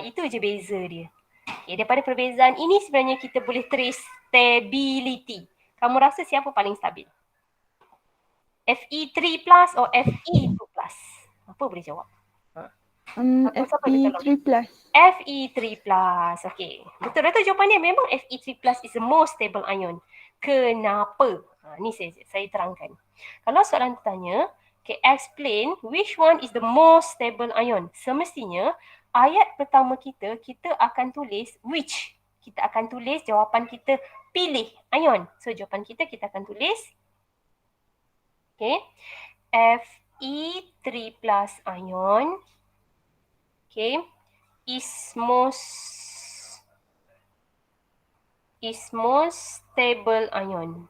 Itu je beza dia. Okay, daripada perbezaan ini sebenarnya kita boleh trace stability. Kamu rasa siapa paling stabil? Fe3 plus atau Fe2 plus? Apa boleh jawab? Fe3 plus. Fe3 plus. Okay. Betul jawapannya memang Fe3 plus is the most stable ion. Kenapa? Ni saya terangkan. Kalau soalan tanya, okay, explain which one is the most stable ion. Semestinya ayat pertama kita akan tulis which. Kita akan tulis jawapan kita pilih ion. So jawapan kita akan tulis okay, Fe3 plus ion okay, is most stable ion.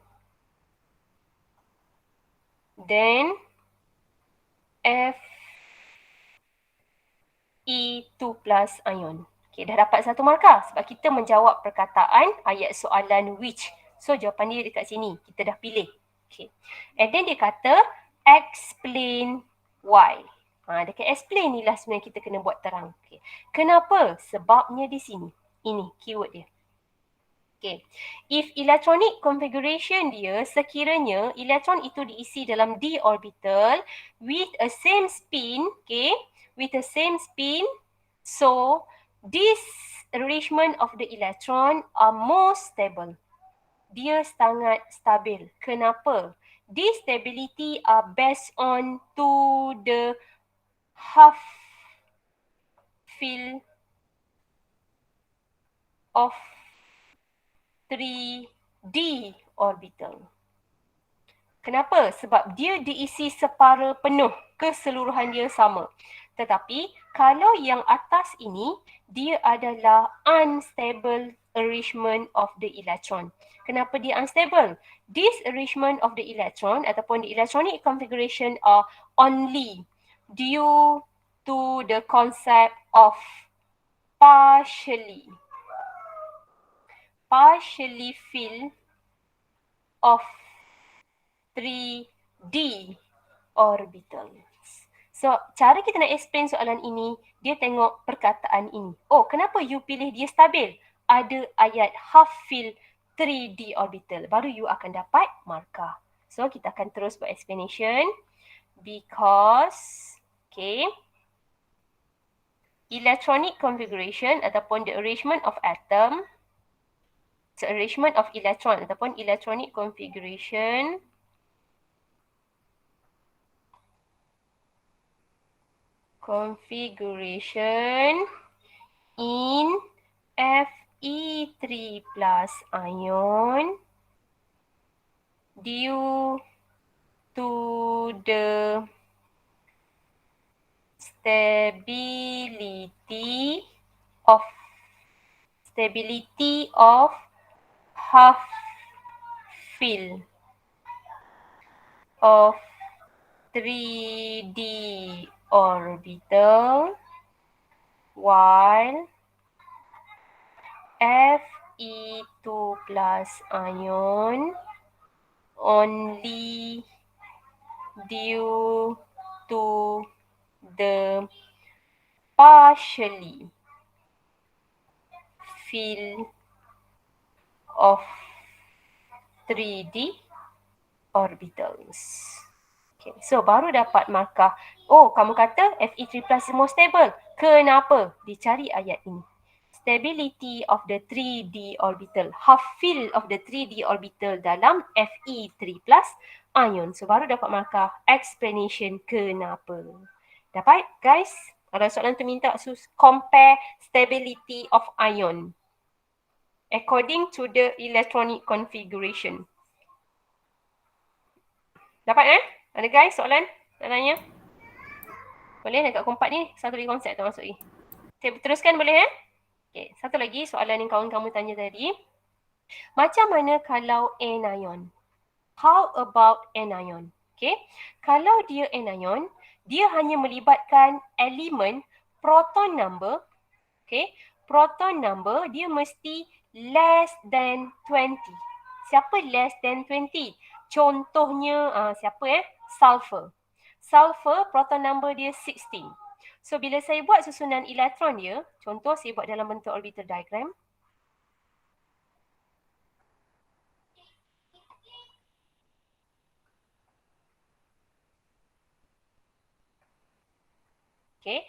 Then Fe2 plus ion. Okay, dah dapat satu markah sebab kita menjawab perkataan ayat soalan which. So jawapan dia dekat sini. Kita dah pilih. Okay. And then dia kata explain why. Dekat explain ni lah sebenarnya kita kena buat terang. Okay. Kenapa? Sebabnya di sini. Ini keyword dia. Okay. If electronic configuration dia sekiranya elektron itu diisi dalam d orbital with a same spin, okay, with a same spin, so this arrangement of the electron are more stable. Dia sangat stabil. Kenapa? This stability are based on to the half field of 3D orbital. Kenapa? Sebab dia diisi separa penuh, keseluruhan dia sama. Tetapi kalau yang atas ini, dia adalah unstable arrangement of the electron. Kenapa dia unstable? This arrangement of the electron ataupun the electronic configuration are only due to the concept of partially fill of 3D orbitals. So, cara kita nak explain soalan ini, dia tengok perkataan ini. Oh, kenapa you pilih dia stabil? Ada ayat half fill 3D orbital. Baru you akan dapat markah. So, kita akan terus buat explanation. Because, okay, electronic configuration ataupun the arrangement of atom, so arrangement of electron ataupun electronic configuration in Fe3 plus ion due to the stability of half fill of 3D orbital while Fe2 plus ion only due to the partially fill of 3D orbitals. Okay, so baru dapat markah. Oh, kamu kata Fe3 plus is more stable. Kenapa? Dicari ayat ini. Stability of the 3D orbital. Half fill of the 3D orbital dalam Fe3 plus ion. So baru dapat markah explanation kenapa. Dapat guys? Kalau soalan tu minta compare stability of ion according to the electronic configuration. Dapat Ada guys soalan? Nak tanya? Boleh dekat kompak ni satu lagi konsep tak masuk lagi. Okay, teruskan boleh Okay, satu lagi soalan yang kawan kamu tanya tadi. Macam mana kalau anion? How about anion? Okay, kalau dia anion, dia hanya melibatkan elemen proton number. Okay, proton number dia mesti less than 20. Siapa less than 20? Contohnya siapa sulfur. Sulfur proton number dia 16. So bila saya buat susunan elektron dia, contoh saya buat dalam bentuk orbital diagram. Okay.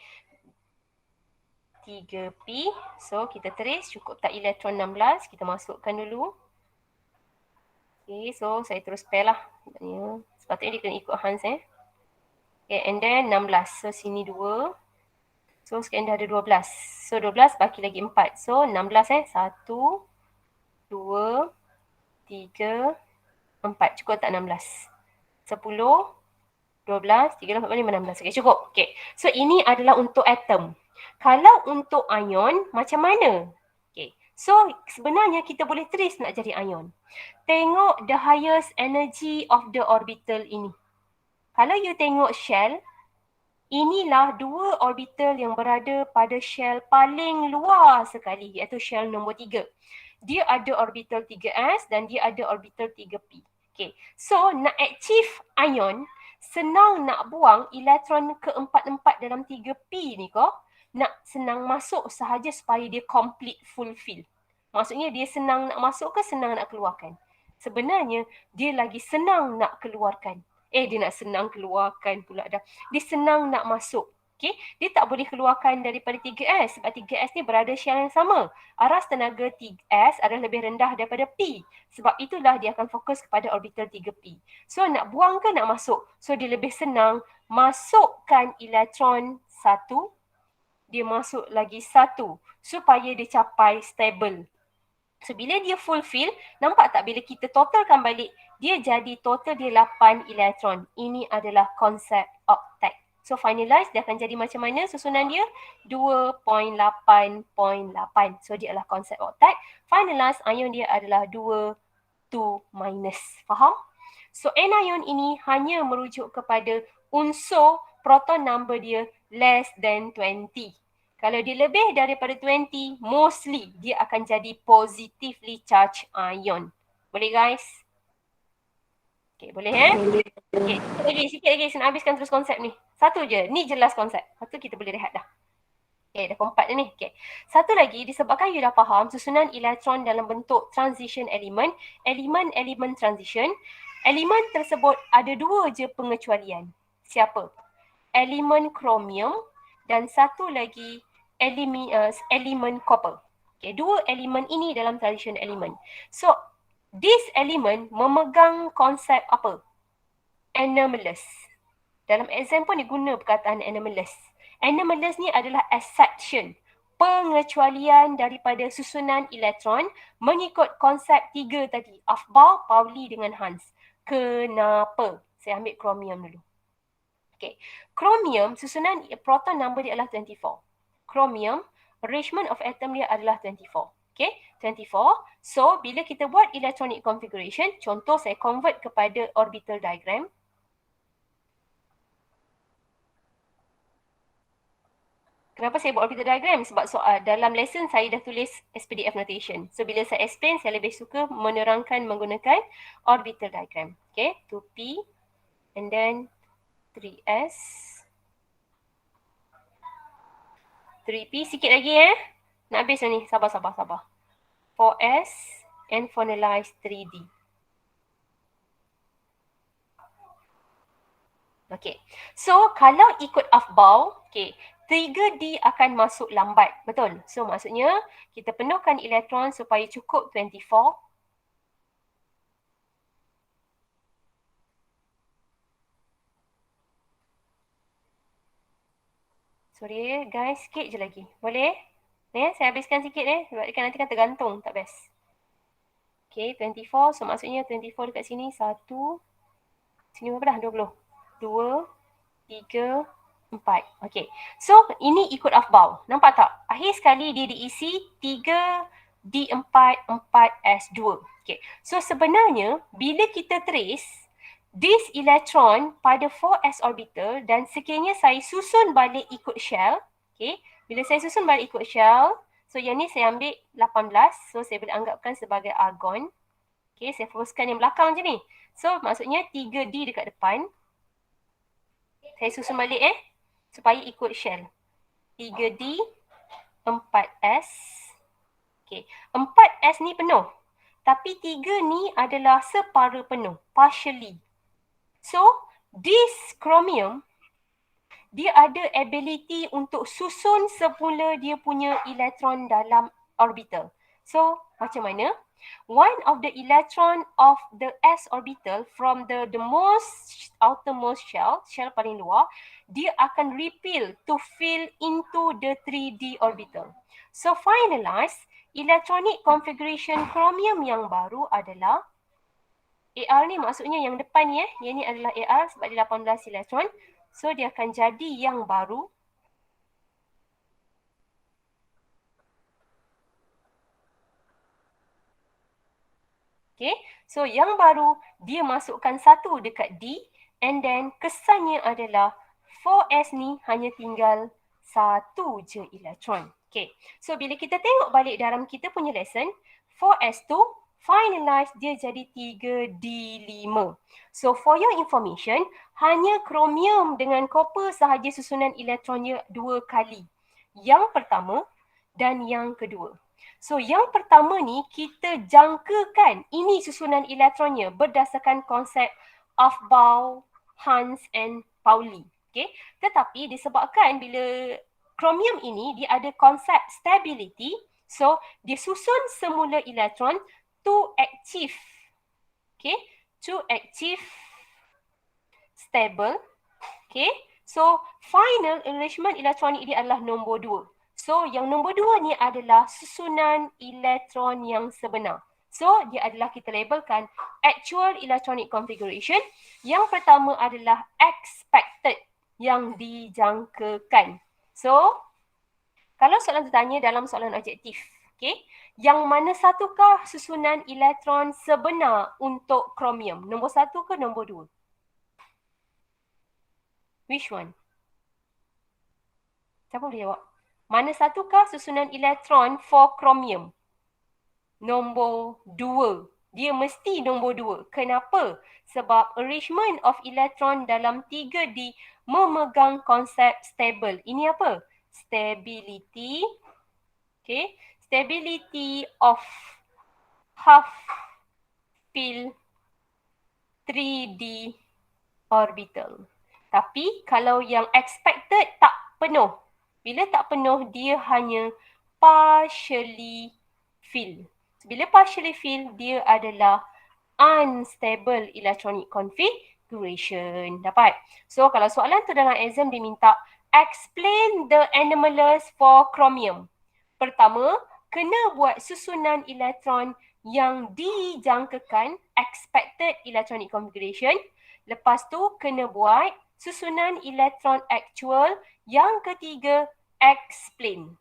3p. So kita trace cukup tak elektron 16. Kita masukkan dulu. Okay, so saya terus pair lah. Sepatutnya dia kena ikut Hans Okay, and then 16. So sini 2. So sekarang dah ada 12. So 12 baki lagi 4. So 16 1, 2, 3, 4. Cukup tak 16? 10, 12, 3, 4, 5, 16. Okay, cukup. Okay. So ini adalah untuk atom. Kalau untuk ion, macam mana? Okay. So sebenarnya kita boleh trace nak jadi ion. Tengok the highest energy of the orbital ini. Kalau you tengok shell, inilah dua orbital yang berada pada shell paling luar sekali, iaitu shell nombor 3. Dia ada orbital 3s dan dia ada orbital 3p. Okay. So nak achieve ion, senang nak buang elektron keempat-empat dalam 3p ni kok. Nak senang masuk sahaja supaya dia complete fulfill. Maksudnya dia senang nak masuk ke senang nak keluarkan? Sebenarnya dia lagi senang nak keluarkan. Dia nak senang keluarkan pula dah. Dia senang nak masuk. Okay? Dia tak boleh keluarkan daripada 3s sebab 3s ni berada shell yang sama. Aras tenaga 3s adalah lebih rendah daripada p. Sebab itulah dia akan fokus kepada orbital 3p. So nak buang ke nak masuk? So dia lebih senang masukkan elektron 1. Dia masuk lagi 1 supaya dia capai stable. So bila dia fulfill, nampak tak bila kita totalkan balik, dia jadi total dia 8 elektron. Ini adalah konsep octet. So finalize dia akan jadi macam mana susunan dia? 2.8.8. So dia adalah konsep octet. Finalize ion dia adalah 2, 2-. Faham? So anion ini hanya merujuk kepada unsur proton number dia less than 20. Kalau dia lebih daripada 20, mostly dia akan jadi positively charged ion. Boleh guys? Okay, boleh Okay, sikit lagi saya nak habiskan terus konsep ni. Satu je, ni jelas konsep. Lepas tu kita boleh rehat dah. Okay, dah keempat dah ni. Okay. Satu lagi, disebabkan you dah faham susunan elektron dalam bentuk transition element, elemen transition, elemen tersebut ada dua je pengecualian. Siapa? Elemen kromium dan satu lagi elemen copper. Okay, dua elemen ini dalam transition element. So, this element memegang konsep apa? Anomalous. Dalam exam pun diguna perkataan anomalous. Anomalous ni adalah exception, pengecualian daripada susunan elektron mengikut konsep 3 tadi, Aufbau, Pauli dengan Hans. Kenapa? Saya ambil kromium dulu. Okay. Kromium, susunan proton number dia adalah 24. Kromium, arrangement of atom dia adalah 24. Okay, 24. So, bila kita buat electronic configuration, contoh saya convert kepada orbital diagram. Kenapa saya buat orbital diagram? Sebab dalam lesson saya dah tulis SPDF notation. So, bila saya explain, saya lebih suka menerangkan menggunakan orbital diagram. Okay, 2p and then 3s. 3p sikit lagi Nak habis ni. Sabar. 4s and finalize 3d. Okay. So kalau ikut Aufbau, okay, 3d akan masuk lambat. Betul? So maksudnya kita penuhkan elektron supaya cukup 24. Sorry guys, sikit je lagi. Boleh? Saya habiskan sikit sebab nanti kan tergantung, tak best. Okay, 24. So maksudnya 24 dekat sini. 1. Sini berapa dah? 20. 2, 3, 4. Okay. So ini ikut Aufbau. Nampak tak? Akhir sekali dia diisi 3D4, 4S2. Okay. So sebenarnya bila kita trace this electron pada 4s orbital dan sekiranya saya susun balik ikut shell. Okay. Bila saya susun balik ikut shell, so yang ni saya ambil 18. So saya boleh anggapkan sebagai argon. Okay, saya fokuskan yang belakang je ni. So maksudnya 3D dekat depan. Saya susun balik supaya ikut shell. 3D, 4s. Okay, 4s ni penuh. Tapi 3 ni adalah separa penuh, partially. So, this chromium, dia ada ability untuk susun semula dia punya elektron dalam orbital. So, macam mana? one of the electron of the s orbital from the most outermost shell paling luar, dia akan repel to fill into the 3D orbital. So finalize, electronic configuration chromium yang baru adalah AR ni maksudnya yang depan ni yang ni adalah AR sebab dia 18 elektron. So dia akan jadi yang baru. Okay, so yang baru dia masukkan 1 dekat D and then kesannya adalah 4s ni hanya tinggal 1 je elektron. Okay, so bila kita tengok balik dalam kita punya lesson, 4s tu finalize dia jadi 3D5. So for your information, hanya kromium dengan copper sahaja susunan elektronnya 2 kali. Yang pertama dan yang kedua. So yang pertama ni kita jangkakan ini susunan elektronnya berdasarkan konsep Aufbau, Hans and Pauli. Okay? Tetapi disebabkan bila kromium ini dia ada konsep stability, so dia susun semula elektron to achieve, okay, to achieve stable. Okay, so final arrangement elektronik dia adalah nombor 2. So yang nombor 2 ni adalah susunan elektron yang sebenar. So dia adalah kita labelkan actual electronic configuration. Yang pertama adalah expected, yang dijangkakan. So kalau soalan tertanya dalam soalan objektif, okay, yang mana satukah susunan elektron sebenar untuk kromium? Nombor 1 ke nombor 2? Which one? Siapa boleh jawab? Mana satukah susunan elektron for chromium? Nombor 2. Dia mesti nombor 2. Kenapa? Sebab arrangement of electron dalam 3D memegang konsep stable. Ini apa? Stability. Okay. Stability of half fill 3D orbital. Tapi kalau yang expected tak penuh. Bila tak penuh, dia hanya partially fill. Bila partially fill, dia adalah unstable electronic configuration. Dapat? So kalau soalan tu dalam exam dia minta explain the anomalous for chromium. Pertama, kena buat susunan elektron yang dijangkakan, expected electronic configuration. Lepas tu kena buat susunan elektron actual. Yang ketiga, explain.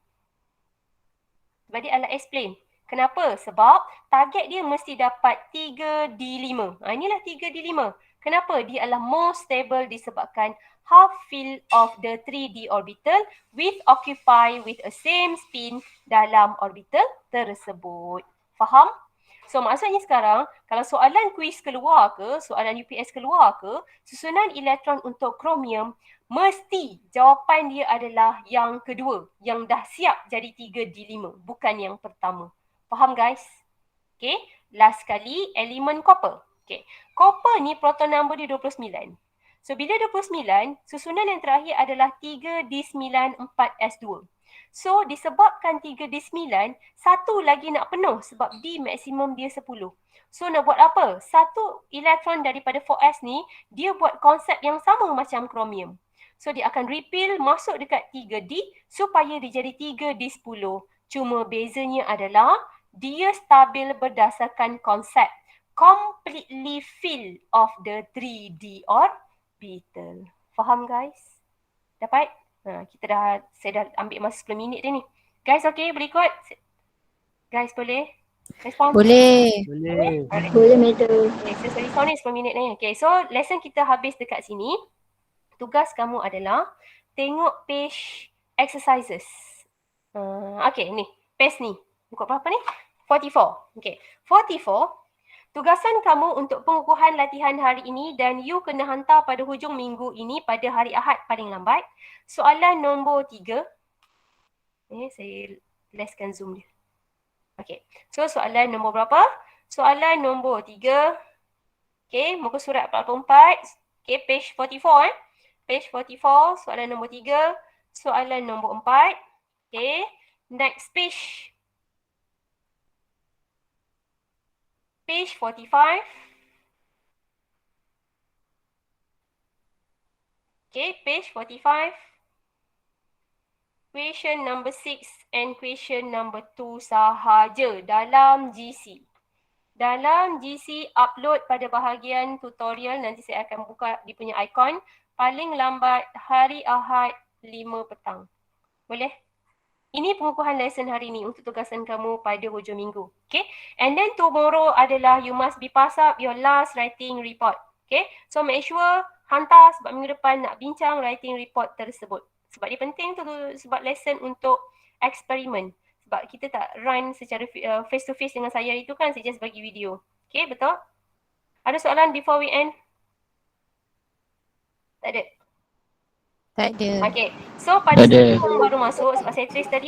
Sebab dia adalah explain. Kenapa? Sebab target dia mesti dapat 3D5. Inilah 3D5. Kenapa? Dia adalah most stable disebabkan half fill of the 3D orbital with occupy with a same spin dalam orbital tersebut. Faham? So maksudnya sekarang, kalau soalan kuis keluar ke, soalan UPS keluar ke, susunan elektron untuk kromium, mesti jawapan dia adalah yang kedua, yang dah siap jadi 3D5, bukan yang pertama. Faham guys? Okay, last sekali, elemen copper. Okay, copper ni proton number dia 29. So bila 29, susunan yang terakhir adalah 3D9 4S2. So disebabkan 3D9, satu lagi nak penuh sebab D maksimum dia 10. So nak buat apa? Satu elektron daripada 4S ni, dia buat konsep yang sama macam kromium. So dia akan repel masuk dekat 3D supaya dia jadi 3D10. Cuma bezanya adalah dia stabil berdasarkan konsep completely fill of the 3D orbital. Faham guys? Dapat? Saya dah ambil masa 10 minit dia ni. Guys okay boleh ikut? Guys boleh? Respon? Boleh. Boleh. Boleh madam. Okay, so respon ni 10 minit ni. Okay, so lesson kita habis dekat sini. Tugas kamu adalah tengok page exercises. Okay ni, page ni. Buku berapa ni? 44. Okay, 44. Tugasan kamu untuk pengukuhan latihan hari ini dan you kena hantar pada hujung minggu ini pada hari Ahad paling lambat. Soalan nombor 3. Saya lesskan zoom dia. Okay, so soalan nombor berapa? Soalan nombor 3. Okay, muka surat 44. Okay, page 44 Page 44, soalan nombor 3. Soalan nombor 4. Okay, next page. Page 45. Okay, page 45. Question number 6 and question number 2 sahaja dalam GC. Dalam GC upload pada bahagian tutorial, nanti saya akan buka dia punya ikon, paling lambat hari Ahad 5 petang. Boleh? Ini pengukuhan lesson hari ni untuk tugasan kamu pada hujung minggu. Okay? And then tomorrow adalah you must be pass up your last writing report. Okay? So make sure hantar sebab minggu depan nak bincang writing report tersebut. Sebab dia penting tu sebab lesson untuk eksperimen. Sebab kita tak run secara face to face dengan saya itu kan, saya just bagi video. Okay, betul? Ada soalan before we end? Tak ada? Tak ada. Okay, so pada siapa yang baru masuk, sebab saya tulis tadi